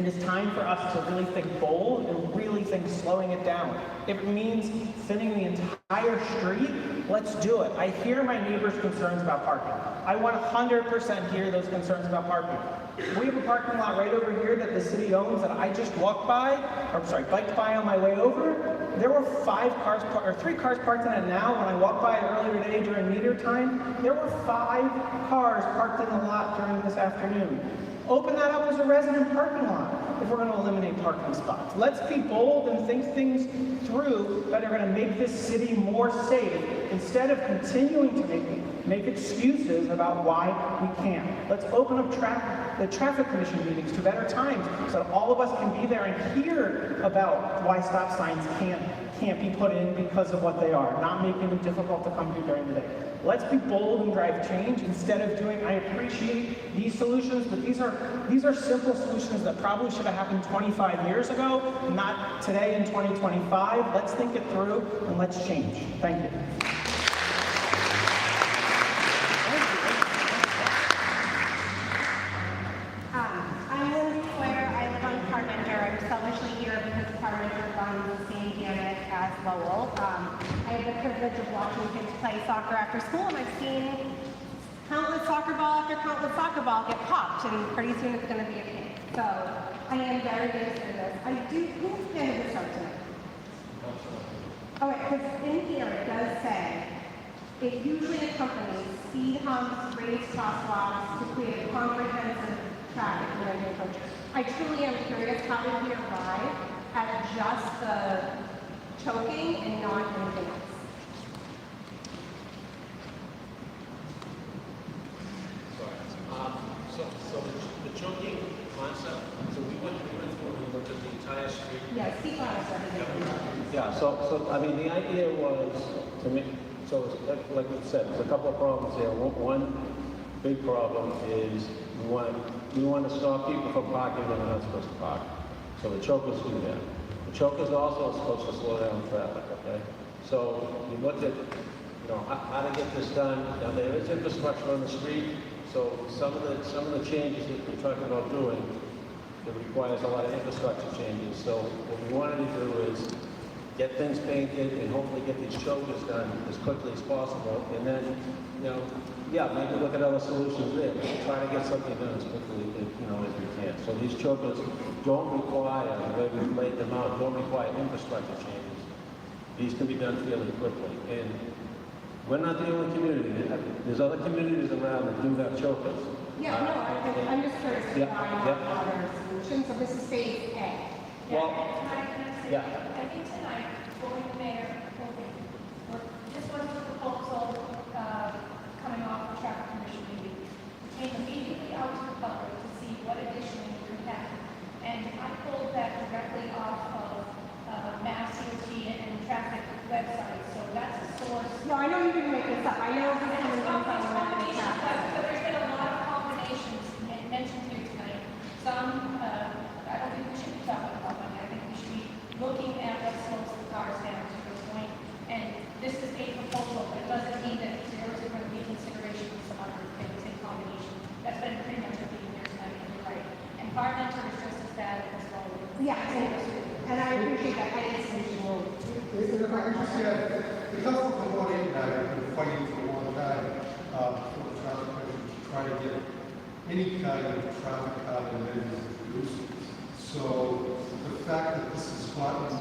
is time for us to really think bold and really think slowing it down. If it means thinning the entire street, let's do it. I hear my neighbors' concerns about parking. I 100% hear those concerns about parking. We have a parking lot right over here that the city owns that I just biked by on my way over. There were 3 cars parked in it now. When I walked by it earlier today during meter time, there were 5 cars parked in the lot during this afternoon. Open that up as a resident parking lot if we're going to eliminate parking spots. Let's be bold and think things through that are going to make this city more safe instead of continuing to make make excuses about why we can't. Let's open up the traffic commission meetings to better times so that all of us can be there and hear about why stop signs can't be put in because of what they are, not making them difficult to come to during the day. Let's be bold and drive change instead of doing, I appreciate these solutions, but these are simple solutions that probably should have happened 25 years ago, not today in 2025. Let's think it through and let's change. Thank you. I'm Lindsay Sawyer. I live on Parmenter. I'm selfishly here because Parmenter runs the same gamut as Lowell. I have the privilege of watching kids play soccer after school, and I've seen countless soccer ball after countless soccer ball get popped, and pretty soon it's going to be a pink. So I am very interested in this. I do. Who's handed this out tonight? Oh, wait, because in here it does say it usually accompanies speed humps, raised crosswalks to create a comprehensive traffic management approach. I truly am curious how did we arrive at just the choking and not anything else? So the choking concept, so we went through and we looked at the entire street. Yes, speak on it. Yeah, so I mean, the idea was to make, so it's like we said, there's a couple of problems here. One big problem is we want to stop people from parking when they're not supposed to park. So the chokers do that. The chokers also are supposed to slow down traffic, okay? So we looked at, how to get this done. Now there is infrastructure on the street, so some of the changes that we're talking about doing, it requires a lot of infrastructure changes. So what we wanted to do is get things painted and hopefully get these chokers done as quickly as possible. And then, maybe look at other solutions there. Try to get something done as quickly as we can. So these chokers don't require, the way we've laid them out, don't require infrastructure changes. These can be done fairly quickly. And we're not the only community. There's other communities around that do have chokers. Yeah, no, I'm just curious why not other solutions. So this is phase A. Well, I think tonight, going the mayor, this was a proposal coming off the traffic commission meeting. We came immediately out to the public to see what additionally we could have. And I pulled that directly off of Mass DOT and traffic websites. So that's a source. No, I know you didn't make this up. I know this is coming from Combinations, but there's been a lot of combinations mentioned here tonight. Some, I don't think we should be talking about money. I think we should be looking at what slows the cars down to your point. And this is a proposal, but it doesn't mean that there isn't going to be consideration of some other things in combination. That's been pretty much a theme here tonight, and you're right. And Parmenter is just as bad as well. Yeah, and I appreciate that. I didn't see you. If I could just add, the council for Ward 8 and I have been fighting for a long time for the traffic commission to try to get any kind of traffic out of the news. So the fact that this has gotten,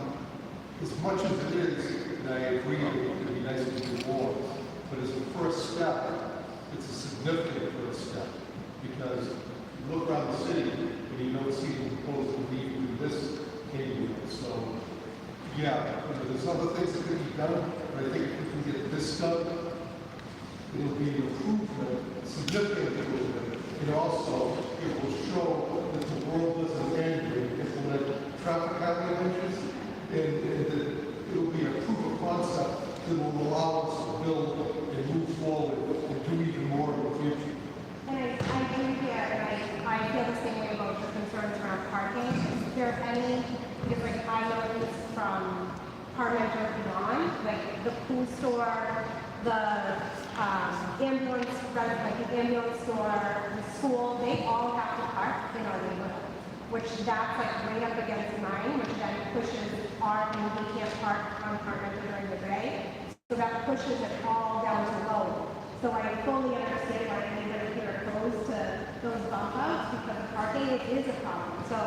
as much as it is, and I agree it would be nice to do more, but as a first step, it's a significant first step. Because you look around the city and you don't see the proposal to even do this anyway. So yeah, there's other things that can be done, but I think if we can get this done, it'll be an improvement, significant improvement. And also, it will show that the world doesn't end when we implement traffic calming measures, and that it'll be a proof of concept that will allow us to build and move forward and do even more in the future. And I agree here, and I feel the same way about the concerns around parking. Is there any, because like I know this from Parmenter beyond, like the food store, the ambulance, like the ambulance store, the school, they all have to park in our neighborhood, which that's like right up against mine, which then pushes our, and we can't park on Parmenter during the day. So that pushes it all down to Lowell. So I fully understand why anybody here opposed to those bump outs, because parking is a problem. So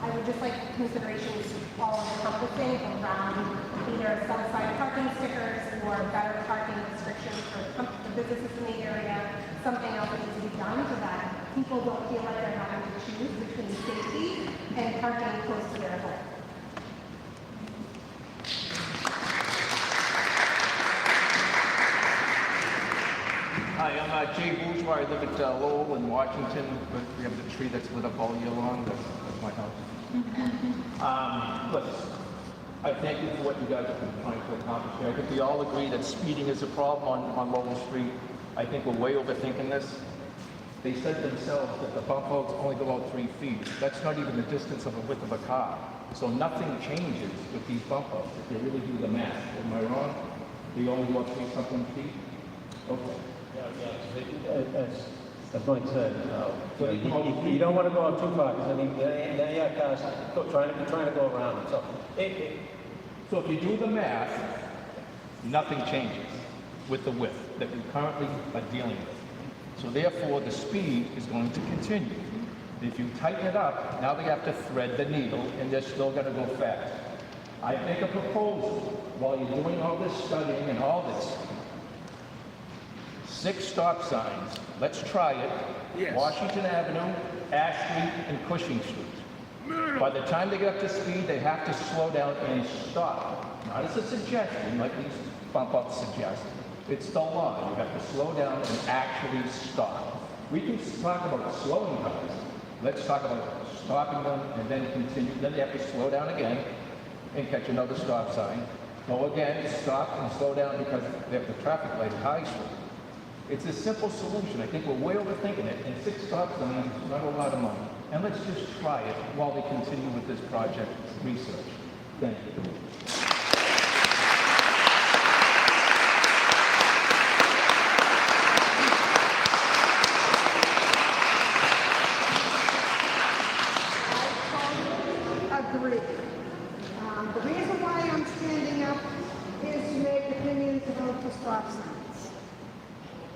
I would just like considerations all encompassing around either south-side parking stickers or better parking restrictions for the businesses in the area, something else that needs to be done so that people don't feel like they're having to choose between safety and parking close to their home. Hi, Jay Bourgeois, I live at Lowell in Washington, but we have the tree that's lit up all year long, that's my house. Look, I thank you for what you guys have been trying to accomplish here. I think we all agree that speeding is a problem on Lowell Street. I think we're way overthinking this. They said themselves that the bump outs only go out 3 feet. That's not even the distance of the width of a car. So nothing changes with these bump outs if you really do the math. Am I wrong? They only go up 3-something feet? Okay. As Mike said, you don't want to go out too far, because then you have cars trying to go around it. So if you do the math, nothing changes with the width that we currently are dealing with. So therefore, the speed is going to continue. If you tighten it up, now they have to thread the needle, and they're still going to go fast. I make a proposal, while you're doing all this studying and all this, 6 stop signs. Let's try it. Yes. Washington Avenue, Ash Street, and Cushing Street. By the time they get up to speed, they have to slow down and stop. Not as a suggestion, like these bump ups suggest. It's the law. You have to slow down and actually stop. We can talk about slowing cars. Let's talk about stopping them and then continue. Then they have to slow down again and catch another stop sign. Go again, stop and slow down because they have the traffic light at High Street. It's a simple solution. I think we're way overthinking it. And 6 stop signs is not a lot of money. And let's just try it while we continue with this project research. Thank you. Agree. The reason why I'm standing up is to make opinions about the stop signs.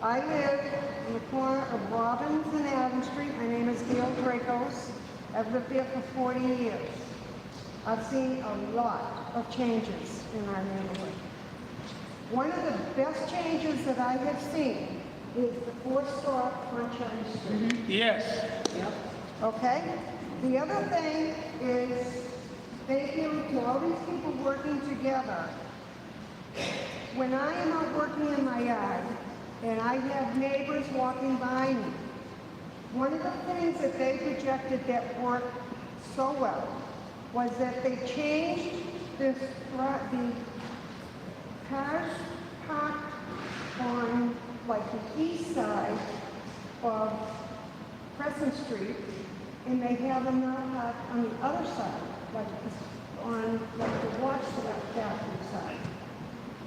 I live in the corner of Robbins and Adam Street. My name is Gail Dracos. I've lived there for 40 years. I've seen a lot of changes in our neighborhood. One of the best changes that I have seen is the 4-stop on Cherry Street. Yes. Yep. Okay? The other thing is, thank you to all these people working together. When I am out working in my yard, and I have neighbors walking by me, one of the things that they projected that worked so well was that they changed the cars parked on like the east side of Crescent Street, and they have them now parked on the other side, like on like the watch bathroom side.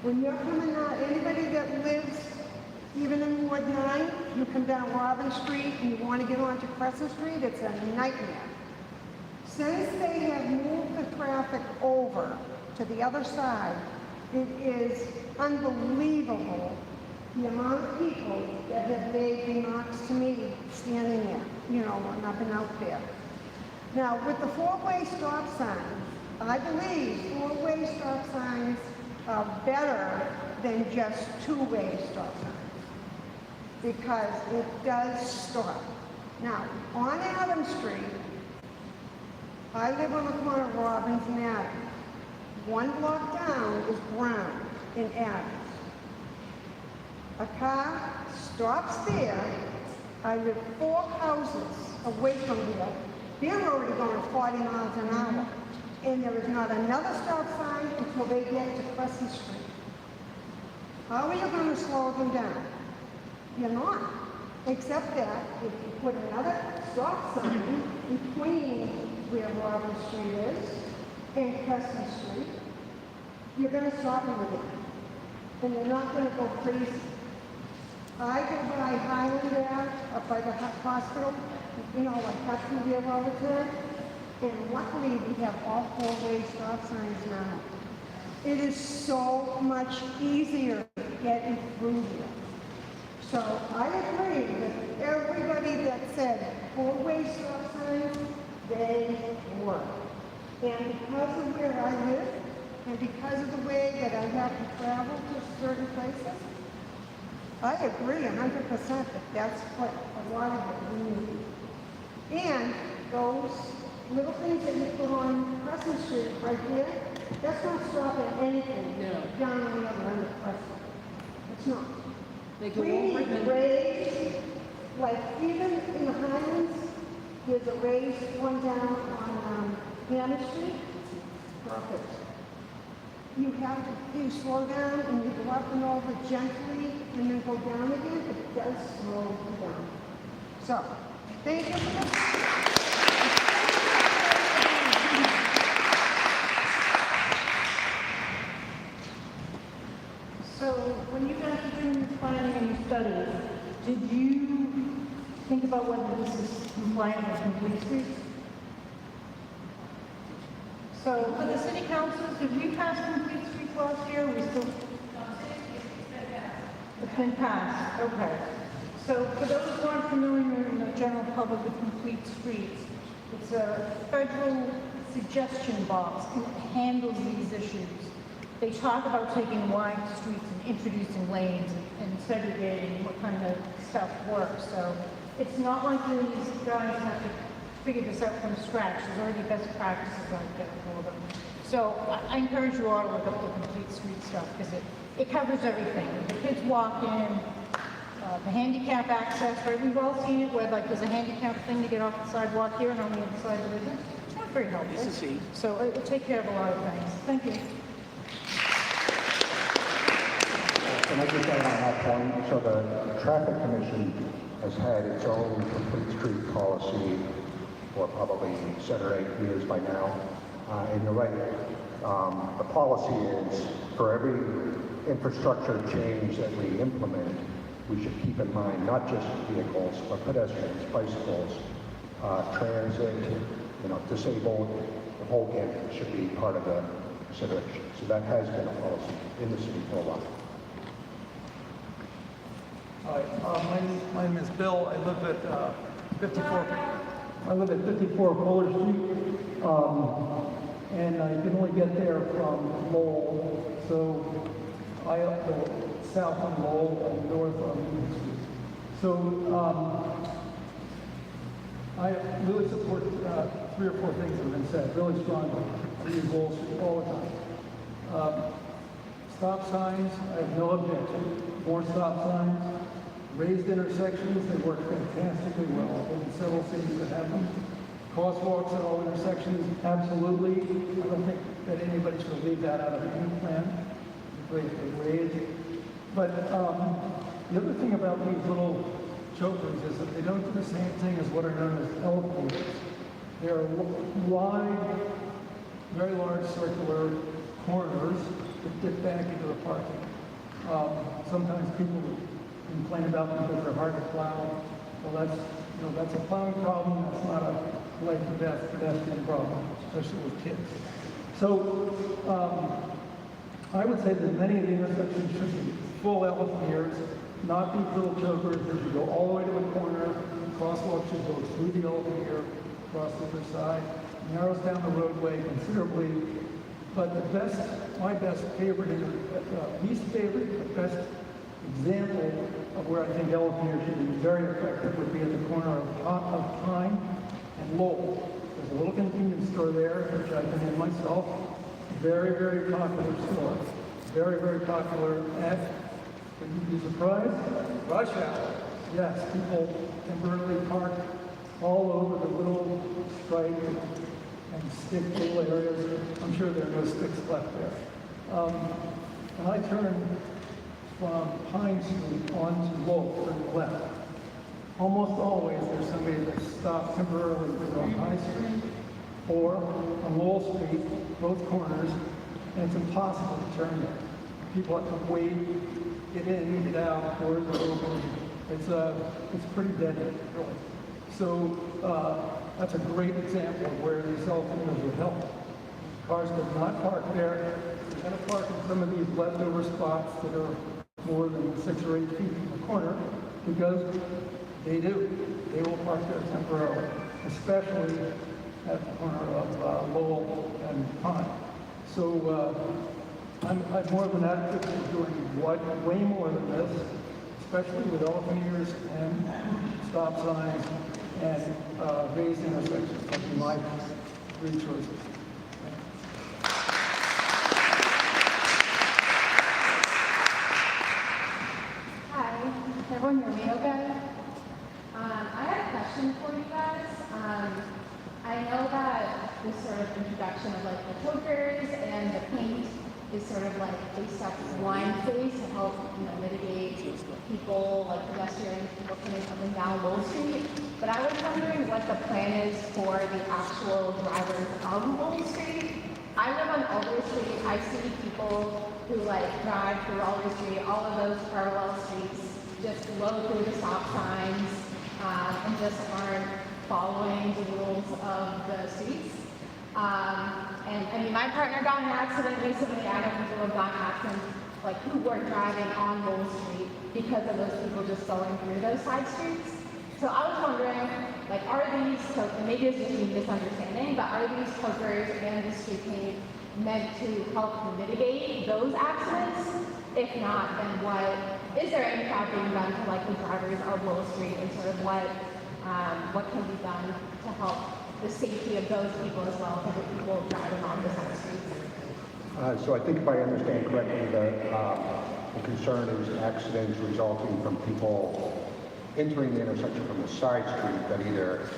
When you're coming out, anybody that lives even in Ward 9, you come down Robin Street and you want to get onto Crescent Street, it's a nightmare. Since they have moved the traffic over to the other side, it is unbelievable the amount of people that have made remarks to me standing there, you know, when I've been out there. Now, with the 4-way stop signs, I believe 4-way stop signs are better than just 2-way stop signs, because it does stop. Now, on Adams Street, I live on the corner of Robbins and Adams. 1 block down is Brown in Adams. A car stops there. I live 4 houses away from here. They're already going 40 miles an hour. And there is not another stop sign until they get to Crescent Street. How are you going to slow them down? You're not. Except that if you put another stop sign between where Robin Street is and Crescent Street, you're going to stop them again. And you're not going to go crazy. I go by Highland Ave, up by the hospital, you know, like cut through there all the time. And luckily we have all 4-way stop signs now. It is so much easier getting through here. So I agree with everybody that said 4-way stop signs, they work. And because of where I live, and because of the way that I have to travel to certain places, I agree 100% that that's what a lot of it we need. And those little things that you put on Crescent Street right here, that's not stopping anything down on the other end of Crescent. It's not. Please raise, like even in the Highlands, there's a raised one down on Hannah Street. Perfect. You slow down and you go up and over gently and then go down again. It does slow you down. So, thank you for this. So, when you guys were doing this planning and your studies, did you think about whether this is compliant with complete streets? So, for the city councils, did we pass complete streets last year? We still? It's been passed, okay. So, for those who aren't familiar in the general public with complete streets, it's a federal suggestion box and it handles these issues. They talk about taking wide streets and introducing lanes and segregating what kind of stuff works. So it's not like these guys have to figure this out from scratch. There's already best practices out there for them. So I encourage you all to look up the complete street stuff because it covers everything. The kids walk in, the handicap access, right? We've all seen it where like there's a handicap thing to get off the sidewalk here and on the other side of the business. It's not very helpful. So it'll take care of a lot of things. Thank you. And I just add on that point, so the Traffic Commission has had its own complete street policy for probably 7 or 8 years by now. And you're right, the policy is for every infrastructure change that we implement, we should keep in mind not just vehicles, but pedestrians, bicycles, transit, disabled, the whole gamut should be part of the consideration. So that has been a policy in the city for a while. Hi, my name is Bill. I live at 54 Fuller Street, and I can only get there from Lowell. So I go south on Lowell and north on Union Street. So I really support 3 or 4 things that have been said really strongly. I use Lowell Street all the time. Stop signs, I have no objection. More stop signs. Raised intersections, they work fantastically well. There's several cities that have them. Crosswalks at all intersections, absolutely. I don't think that anybody should leave that out of any plan. It's great if they raise. But the other thing about these little chokers is that they don't do the same thing as what are known as elevators. They're wide, very large circular corridors that dip back into the parking. Sometimes people complain about them because they're hard to plow. Well, that's a plowing problem. That's not a life or death pedestrian problem, especially with kids. So I would say that many of the intersections should be full elevators, not these little chokers that should go all the way to the corner. Crosswalk should go through the elevator, across the other side, narrows down the roadway considerably. But my best favorite, least favorite, but best example of where I think elevators should be very effective would be at the corner of Pine and Lowell. There's a little convenience store there, which I've been in myself. Very, very popular store. Very, very popular at, would you be surprised? Rush hour. Yes, people temporarily park all over the little stripe and stick little areas. I'm sure there are no sticks left there. When I turn from Pine Street onto Lowell to the left, almost always there's somebody that stops temporarily either on High Street or on Lowell Street, both corners, and it's impossible to turn there. People have to wait, get in, get out, doors are open. It's pretty deadly, really. So that's a great example of where these elevators would help. Cars could not park there. They're going to park in some of these leftover spots that are more than 6 or 8 feet from the corner because they do. They will park there temporarily, especially at the corner of Lowell and Pine. So I'm more of an advocate for doing way more than this, especially with elevators and stop signs and raised intersections. That would be my 3 choices. Hi, of like a step one phase to help, mitigate people, like pedestrians, people coming up and down Lowell Street. But I was wondering what the plan is for the actual drivers of Lowell Street. I live on Elder Street. I see people who like drive through Elder Street, all of those parallel streets, just blow through the stop signs, and just aren't following the rules of the streets. And I mean, my partner got in an accident recently. I know people have gotten accidents like who were driving on Lowell Street because of those people just going through those side streets. So I was wondering, like, are these, and maybe it's just a misunderstanding, but are these tokers and the street paint meant to help mitigate those accidents? If not, then what, is there any thought being done to like the drivers of Lowell Street and sort of what can be done to help the safety of those people as well as the people driving on the side streets? So I think if I understand correctly, the concern is accidents resulting from people entering the intersection from the side street that either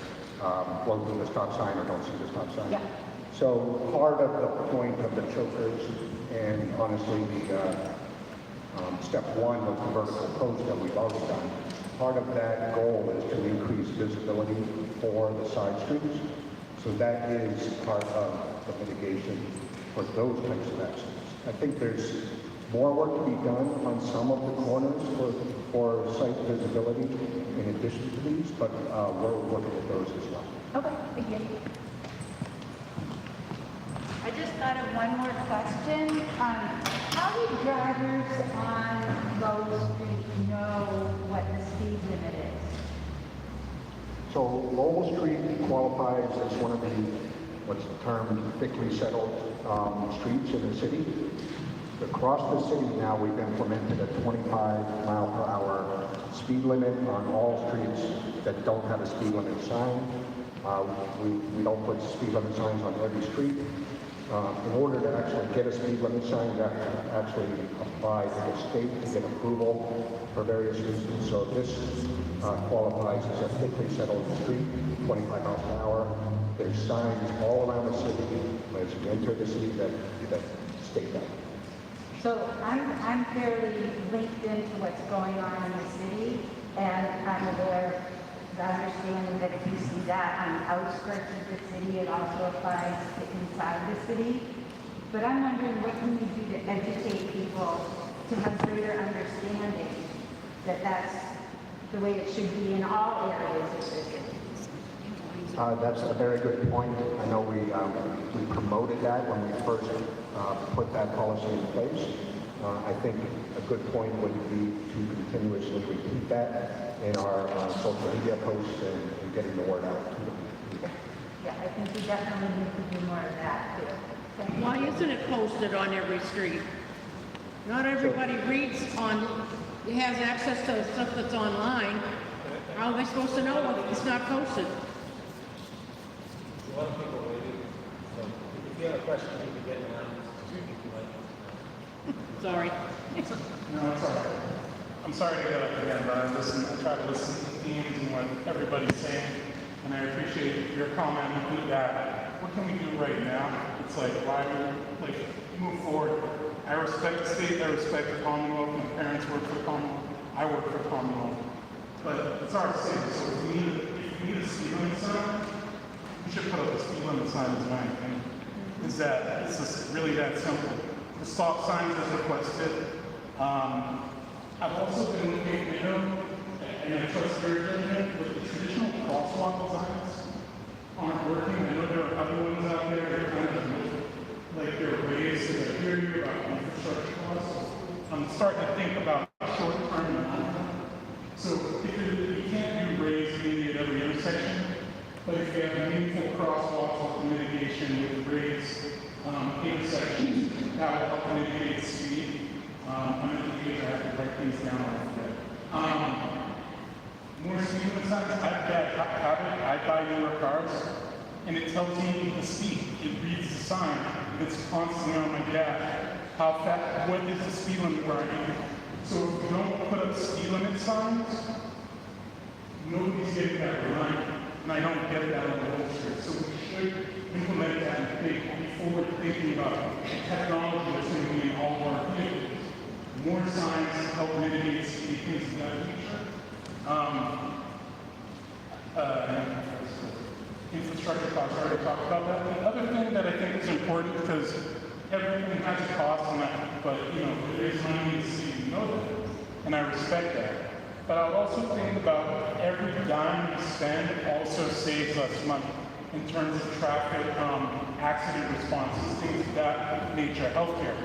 blow through the stop sign or don't see the stop sign. Yeah. So part of the point of the chokers and honestly the step one was the vertical post that we've already done. Part of that goal is to increase visibility for the side streets. So that is part of the mitigation for those types of accidents. I think there's more work to be done on some of the corners for site visibility in addition to these, but we're looking at those as well. Okay, thank you. I just thought of one more question. How do drivers on Lowell Street know what the speed limit is? So Lowell Street qualifies as one of the, what's termed thickly settled streets in the city. Across the city now, we've implemented a 25-mile-per-hour speed limit on all streets that don't have a speed limit sign. We don't put speed limit signs on every street. In order to actually get a speed limit sign, you have to actually apply to the state to get approval for various reasons. So this qualifies as a thickly settled street, 25 miles per hour. There's signs all around the city as you enter the city that state that. So I'm fairly linked into what's going on in the city, and I'm aware of the understanding that if you see that on the outskirts of the city, it also applies to inside the city. But I'm wondering, what can we do to educate people to have greater understanding that that's the way it should be in all areas of the city? That's a very good point. I know we promoted that when we first put that policy in place. I think a good point would be to continuously repeat that in our social media posts and getting the word out to the people. Yeah, I think we definitely need to do more of that too. Why isn't it posted on every street? Not everybody reads has access to stuff that's online. How am I supposed to know if it's not posted? A lot of people waiting, so if you have a question, you can get in line. Sorry. No, it's all right. I'm sorry to get up again, but I try to listen to the themes and what everybody's saying, and I appreciate your comment that what can we do right now? It's like, why we move forward. I respect the state, I respect the Commonwealth, my parents work for the Commonwealth, I work for the Commonwealth. But it's our city, so if we need a speed limit sign, we should put up a speed limit sign is my opinion. It's just really that simple. The stop signs as requested. I've also been looking at and I trust your judgment with the traditional crosswalk designs aren't working. I know there are other ones out there that are kind of like they're ways to hear you about infrastructure costs. I'm starting to think about short-term and long-term. So if you can't do raised maybe at every intersection, but if you have meaningful crosswalks with mitigation with raised intersections, that will help mitigate speed. I'm going to have to write things down like that. More speed limit signs, I buy newer cars, and it tells me the speed. It reads the sign. It's constantly on my dash. How fast, what is the speed limit where I am? So if we don't put up speed limit signs, nobody's getting that line, and I don't get that on the whole street. So we should implement that and think, be forward thinking about technology that's going to be in all of our vehicles. More signs help mitigate speed, things of that nature. Infrastructure costs, I already talked about that. The other thing that I think is important, because everything has a cost, but there is money in the city, you know that, and I respect that. But I would also think about every dime we spend also saves us money in terms of traffic accident responses, things of that nature, healthcare.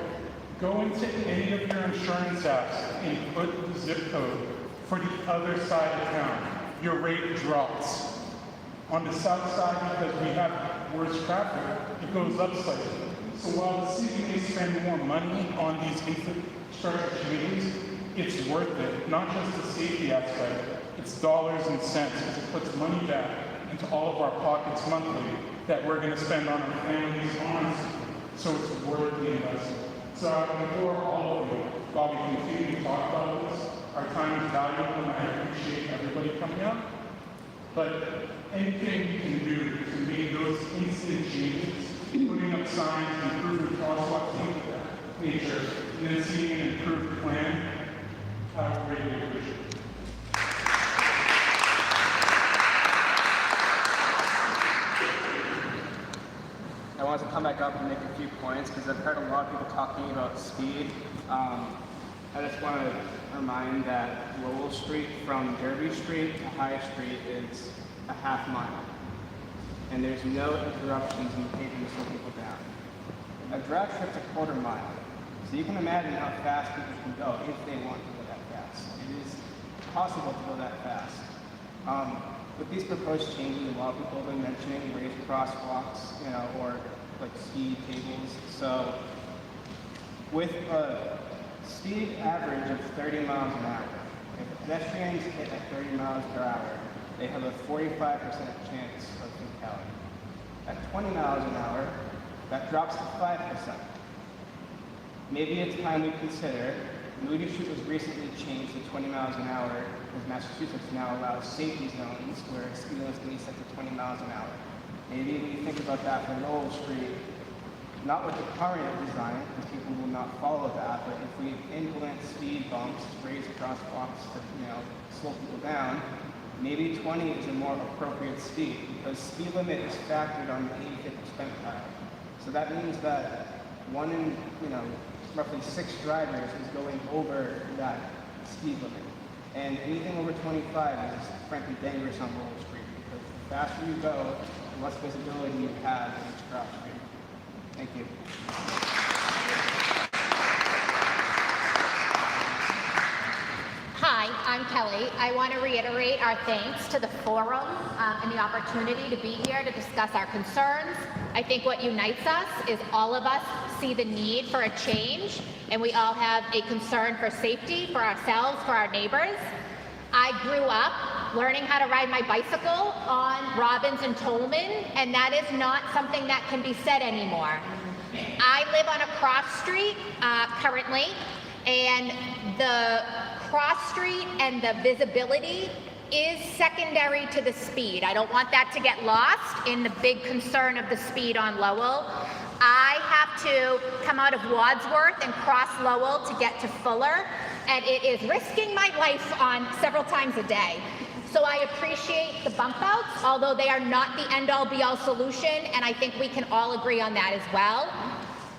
Go into any of your insurance apps and put the zip code for the other side of town. Your rate drops. On the south side, because we have worse traffic, it goes up slightly. So while the city may spend more money on these infrastructure changes, it's worth it, not just the safety aspect, it's dollars and cents, because it puts money back into all of our pockets monthly that we're going to spend on our families, honestly. So it's worth the investment. So I implore all of you, while we continue to talk about this, our time is valuable and I appreciate everybody coming out. But anything you can do to make those instant changes, putting up signs, improving crosswalks, things of that nature, and then seeing an improved plan, I would greatly appreciate it. I wanted to come back up and make a few points because I've heard a lot of people talking about speed. I just want to remind that Lowell Street from Derby Street to High Street is a half mile. And there's no interruptions in the pavement to slow people down. A drag strip's a quarter mile. So you can imagine how fast people can go if they want to go that fast. It is possible to go that fast. With these proposed changes, a lot of people have been mentioning raised crosswalks, or like speed tables. So with a speed average of 30 miles an hour, if pedestrians hit at 30 miles per hour, they have a 45% chance of fatality. At 20 miles an hour, that drops to 5%. Maybe it's time we consider, Moody Street was recently changed to 20 miles an hour because Massachusetts now allows safety zones where speed limits can be set to 20 miles an hour. Maybe we think about that for Lowell Street, not with the current design, because people will not follow that, but if we implement speed bumps, raise crosswalks to, slow people down, maybe 20 is a more appropriate speed, because speed limit is factored on the 85th percentile. So that means that one in, roughly 6 drivers is going over that speed limit. And anything over 25 is frankly dangerous on Lowell Street, because the faster you go, the less visibility you have in each cross street. Thank you. Hi, I'm Kelly. I want to reiterate our thanks to the forum and the opportunity to be here to discuss our concerns. I think what unites us is all of us see the need for a change, and we all have a concern for safety for ourselves, for our neighbors. I grew up learning how to ride my bicycle on Robbins and Tolman, and that is not something that can be said anymore. I live on a cross street currently, and the cross street and the visibility is secondary to the speed. I don't want that to get lost in the big concern of the speed on Lowell. I have to come out of Wadsworth and cross Lowell to get to Fuller, and it is risking my life on several times a day. So I appreciate the bump outs, although they are not the end-all be-all solution, and I think we can all agree on that as well.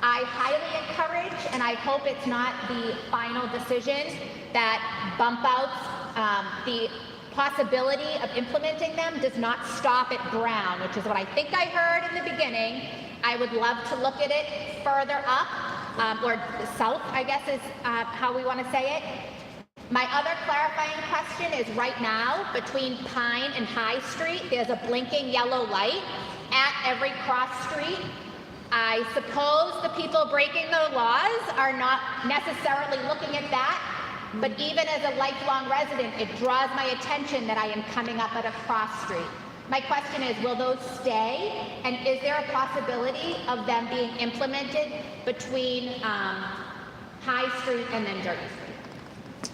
I highly encourage, and I hope it's not the final decision, that bump outs, the possibility of implementing them does not stop at Brown, which is what I think I heard in the beginning. I would love to look at it further up, or south, I guess is how we want to say it. My other clarifying question is right now, between Pine and High Street, there's a blinking yellow light at every cross street. I suppose the people breaking the laws are not necessarily looking at that, but even as a lifelong resident, it draws my attention that I am coming up at a cross street. My question is, will those stay? And is there a possibility of them being implemented between High Street and then Derby Street?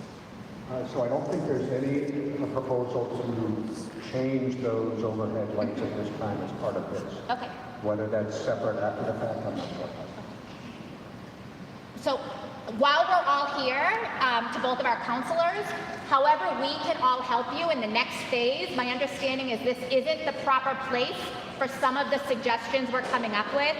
So I don't think there's any proposal to change those overhead lights at this time as part of this. Okay. Whether that's separate after the fact, I'm not sure. So while we're all here, to both of our counselors, however we can all help you in the next phase, my understanding is this isn't the proper place for some of the suggestions we're coming up with,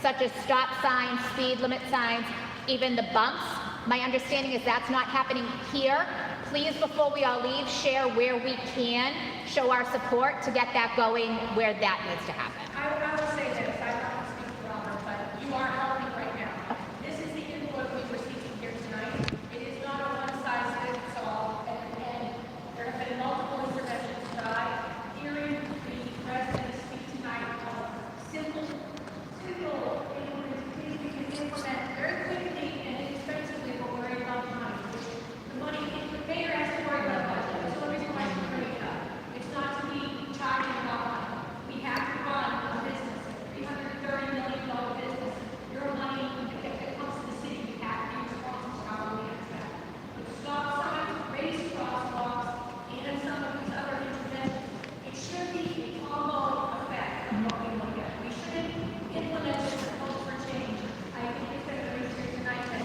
such as stop signs, speed limit signs, even the bumps. My understanding is that's not happening here. Please, before we all leave, share where we can show our support to get that going where that needs to happen. I will say this, I don't want to speak for Robert, but you are helping right now. This is the input we were seeking here tonight. It is not a one-size-fits-all, and there have been multiple interventions tried. Hearing the residents speak tonight of simple things we can implement very quickly and inexpensively, but worry about money. The money, the mayor has to worry about budget. That's the only reason why she's bringing it up. It's not to be talking about money. We have to run a business, $330 million business. Your money, if it comes to the city, you have to be responsible for how we expect. But stop signs, raise crosswalks, and some of these other interventions, it should be a combo effect of what we look at. We shouldn't implement this and hope for change. I think it's been raised here tonight that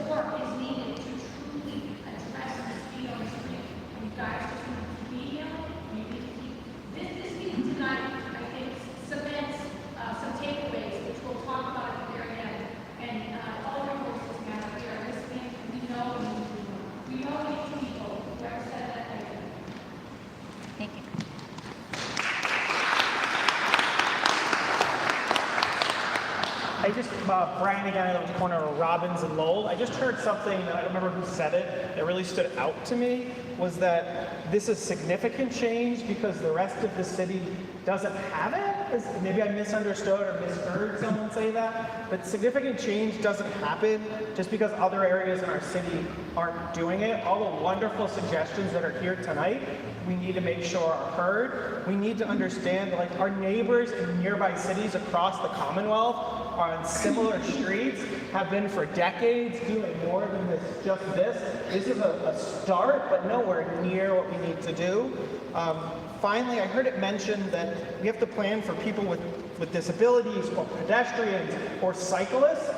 more is needed to truly address the speed on the street. You guys just need to be here. You need to keep this meeting tonight, I think, cements some takeaways, which we'll talk about at the very end. And all your voices matter here. This means we know we need to do more. We know we need people. Whoever said that, I agree. Thank you. I just, Brian again, I live at the corner of Robbins and Lowell. I just heard something, that I don't remember who said it, that really stood out to me, was that this is significant change because the rest of the city doesn't have it? Maybe I misunderstood or misheard someone say that, but significant change doesn't happen just because other areas in our city aren't doing it. All the wonderful suggestions that are here tonight, we need to make sure are heard. We need to understand, like, our neighbors in nearby cities across the Commonwealth on similar streets have been for decades doing more than just this. This is a start, but nowhere near what we need to do. Finally, I heard it mentioned that we have to plan for people with disabilities or pedestrians or cyclists.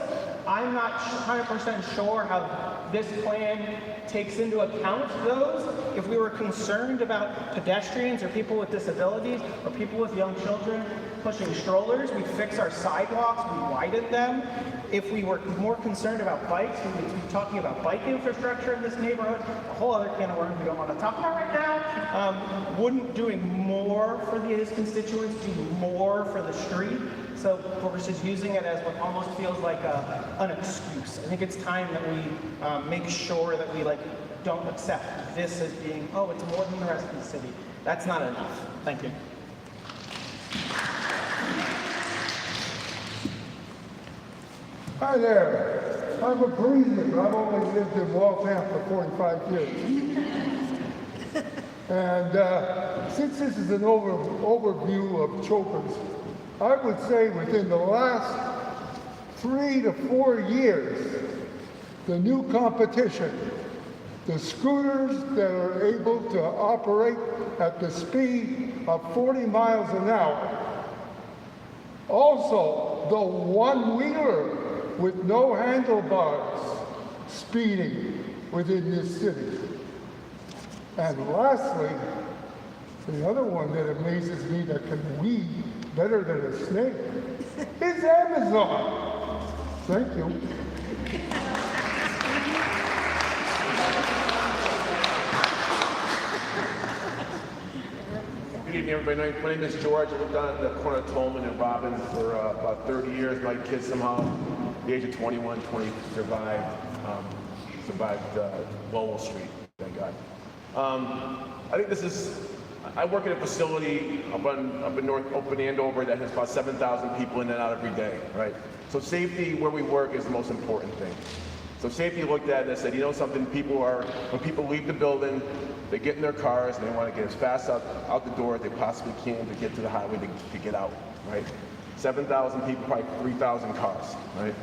I'm not 100% sure how this plan takes into account those. If we were concerned about pedestrians or people with disabilities or people with young children pushing strollers, we fix our sidewalks, we widen them. If we were more concerned about bikes, we would be talking about bike infrastructure in this neighborhood, a whole other can of worms we don't want to talk about right now. Wouldn't doing more for his constituents do more for the street? So versus using it as what almost feels like an excuse. I think it's time that we make sure that we don't accept this as being, oh, it's more than the rest of the city. That's not enough. Thank you. Hi there. I'm a Parisian. I've only lived in Waltham for 45 years. And since this is an overview of chokers, I would say within the last 3 to 4 years, the new competition, the scooters that are able to operate at the speed of 40 miles an hour, also the one-wheeler with no handlebars speeding within this city. And lastly, the other one that amazes me that can weed better than a snake is Amazon. Thank you. Good evening, everybody. My name is George. I lived on the corner of Tolman and Robbins for about 30 years. My kids somehow, at the age of 21, 20, survived Lowell Street, thank God. I think this is, I work at a facility up in North Open Andover that has about 7,000 people in and out every day, right? So safety where we work is the most important thing. So safety looked at it and said, you know something, when people leave the building, they get in their cars and they want to get as fast out the door as they possibly can to get to the highway to get out, right? 7,000 people, probably 3,000 cars, right?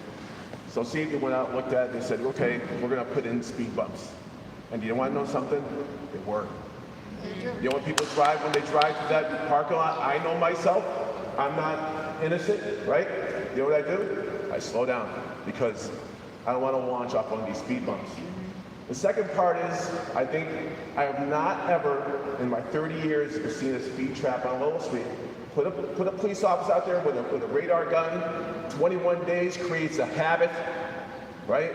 So safety went out, looked at it, they said, okay, we're going to put in speed bumps. And you want to know something? They work. You know when people drive, when they drive to that parking lot, I know myself, I'm not innocent, right? You know what I do? I slow down because I don't want to launch off on these speed bumps. The second part is, I think I have not ever, in my 30 years, seen a speed trap on Lowell Street. Put a police officer out there with a radar gun, 21 days creates a habit, right?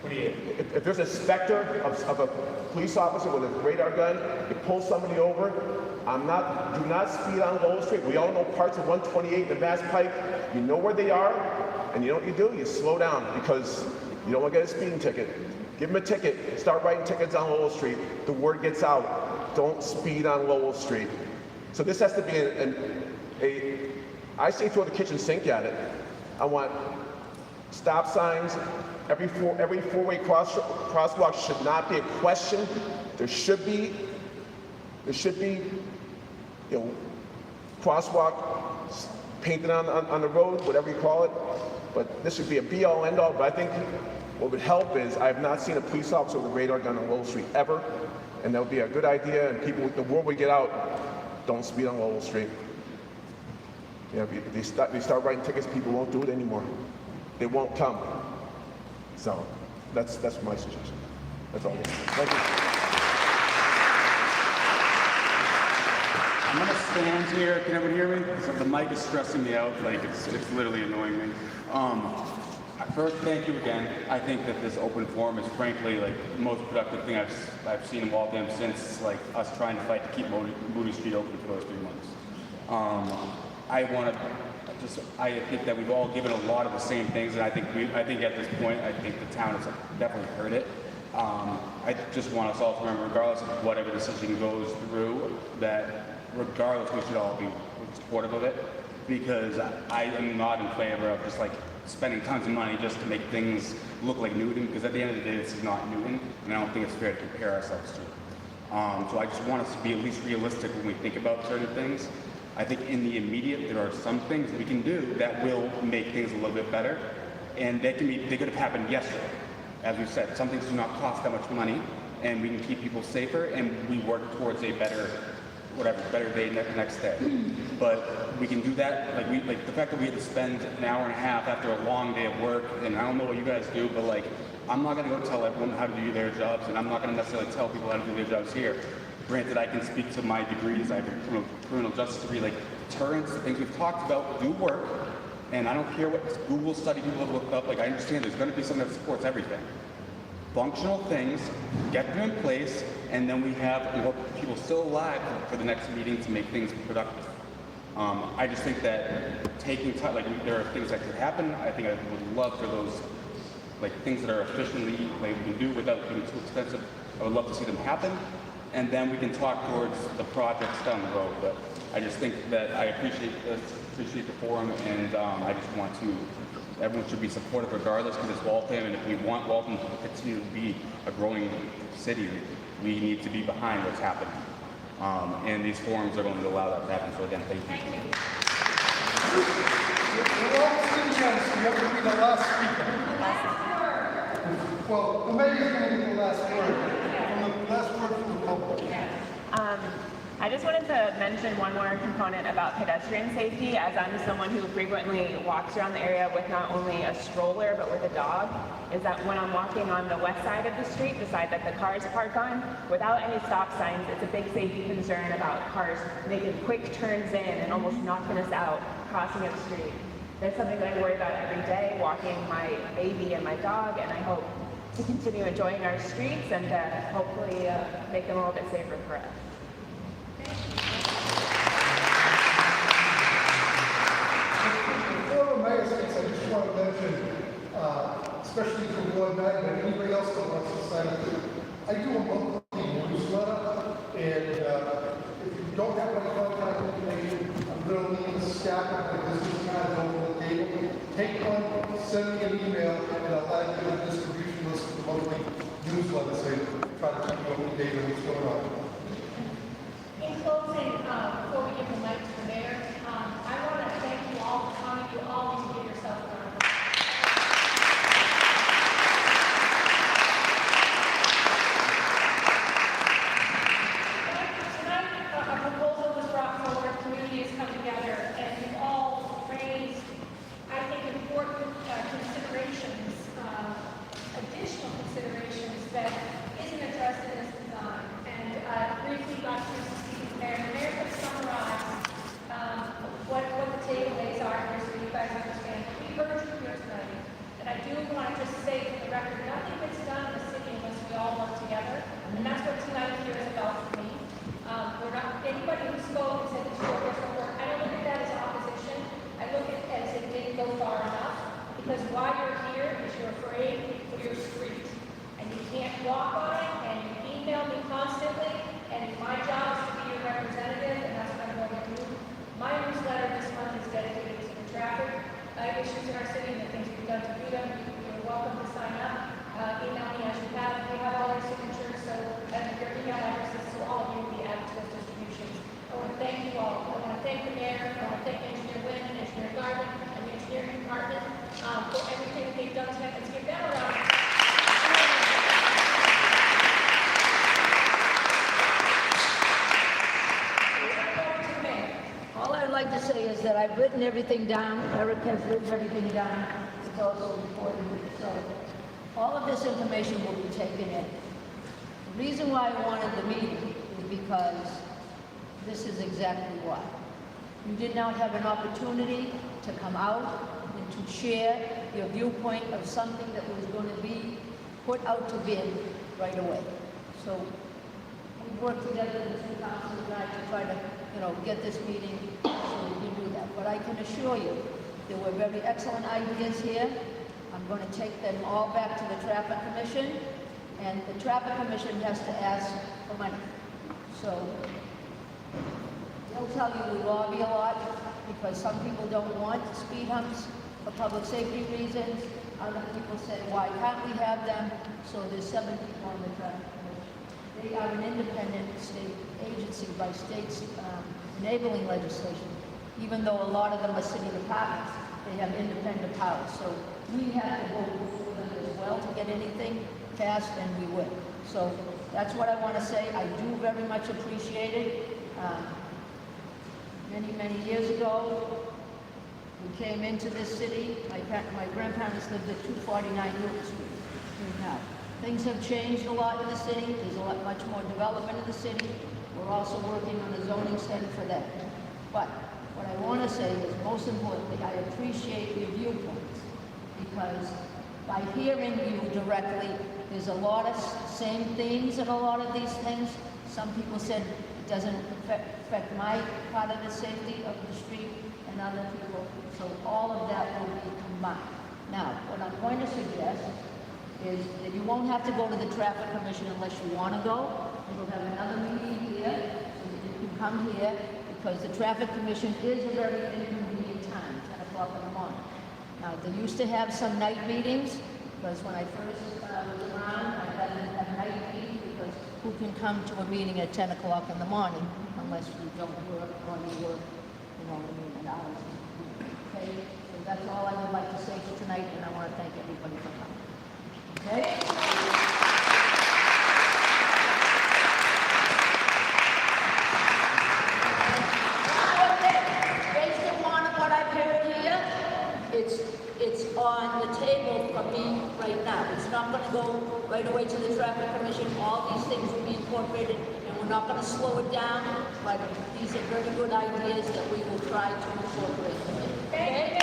If there's a specter of a police officer with a radar gun, it pulls somebody over. Do not speed on Lowell Street. We all know parts of 128 and the Mass Pike. You know where they are, and you know what you do? You slow down because you don't want to get a speeding ticket. Give them a ticket. Start writing tickets on Lowell Street. The word gets out. Don't speed on Lowell Street. So this has to be I say throw the kitchen sink at it. I want stop signs. Every four-way crosswalk should not be a question. There should be, crosswalk painted on the road, whatever you call it. But this should be a be-all, end-all. But I think what would help is I have not seen a police officer with a radar gun on Lowell Street ever, and that would be a good idea. And the word would get out: don't speed on Lowell Street. If they start writing tickets, people won't do it anymore. They won't come. So that's my suggestion. That's all. Thank you. I'm gonna stand here. Can everyone hear me? The mic is stressing me out. Like it's literally annoying me. First, thank you again. I think that this open forum is frankly like the most productive thing I've seen in Waltham since like us trying to fight to keep Moody Street open for those 3 months. I think that we've all given a lot of the same things, and I think at this point, I think the town has definitely heard it. I just want us all to remember, regardless of whatever decision goes through, that regardless, we should all be supportive of it, because I am not in favor of just like spending tons of money just to make things look like Newton, because at the end of the day, this is not Newton, and I don't think it's fair to compare ourselves to. So I just want us to be at least realistic when we think about certain things. I think in the immediate, there are some things we can do that will make things a little bit better, and they could have happened yesterday. As we said, some things do not cost that much money, and we can keep people safer, and we work towards a better day next day. But we can do that, like the fact that we had to spend an hour and a half after a long day of work, and I don't know what you guys do, but like, I'm not gonna go tell everyone how to do their jobs, and I'm not gonna necessarily tell people how to do their jobs here. Granted, I can speak to my degrees. I have a criminal justice degree. Like deterrence, the things we've talked about do work, and I don't care what Google study people have looked up. Like I understand there's going to be something that supports everything. Functional things, get them in place, and then we have people still alive for the next meeting to make things productive. I just think that taking time, like there are things that could happen. I think I would love for those, like things that are efficiently like we can do without being too expensive. I would love to see them happen. And then we can talk towards the projects down the road. But I just think that I appreciate the forum, and I just want everyone should be supportive regardless, because it's Waltham, and if we want Waltham to continue to be a growing city, we need to be behind what's happening. And these forums are going to allow that to happen. So again, thank you. We're all citizens. We have to be the last speaker. Well, the mayor is going to be the last word. Last word from the public. I just wanted to mention one more component about pedestrian safety, as I'm someone who frequently walks around the area with not only a stroller but with a dog, is that when I'm walking on the west side of the street, the side that the cars park on, without any stop signs, it's a big safety concern about cars making quick turns in and almost knocking us out crossing a street. That's something that I worry about every day, walking my baby and my dog, and I hope to continue enjoying our streets and to hopefully make them a little bit safer for us. Before the mayor speaks, I just want to mention, especially for Ward 9, but anybody else that wants to sign up, I do a monthly newsletter, and if you don't have my contact information, I'm going to leave the stack of my business cards over the table. Take one, send me an email, and I'll add you to the distribution list for the monthly newsletter, so you try to keep up to date on what's going on. In closing, before we give the mic to the mayor, I want to thank you all for coming. You all need to give yourself a round of applause. I've written everything down. Eric has written everything down. It's also recorded. So all of this information will be taken in. The reason why I wanted the meeting is because this is exactly why. You did not have an opportunity to come out and to share your viewpoint of something that was going to be put out to bid right away. So we worked together, the two councils and I, to try to, get this meeting so we can do that. But I can assure you, there were very excellent ideas here. I'm going to take them all back to the Traffic Commission, and the Traffic Commission has to ask for money. So they'll tell you we lobby a lot because some people don't want speed humps for public safety reasons. Other people say, why can't we have them? So there's 7 people on the Traffic Commission. They are an independent state agency by state's enabling legislation. Even though a lot of them are city departments, they have independent powers. So we have to vote for them as well to get anything passed, and we will. So that's what I want to say. I do very much appreciate it. Many years ago, we came into this city. My grandparents lived at 249 Newton Street here now. Things have changed a lot in the city. There's much more development in the city. We're also working on the zoning study for that. But what I want to say is, most importantly, I appreciate your viewpoints, because by hearing you directly, there's a lot of same themes in a lot of these things. Some people said it doesn't affect my part of the safety of the street, and other people. So all of that will be combined. Now, what I'm going to suggest is that you won't have to go to the Traffic Commission unless you want to go. We'll have another meeting here, so that you can come here, because the Traffic Commission is a very inconvenient time, 10 o'clock in the morning. Now, they used to have some night meetings, because when I first was around, I had a night meeting, because who can come to a meeting at 10 o'clock in the morning unless you don't work or you work, an hour. Okay, so that's all I would like to say for tonight, and I want to thank everybody for coming. Okay? Based upon what I've heard here, it's on the table for me right now. It's not going to go right away to the Traffic Commission. All these things will be incorporated, and we're not going to slow it down, but these are very good ideas that we will try to incorporate. Okay?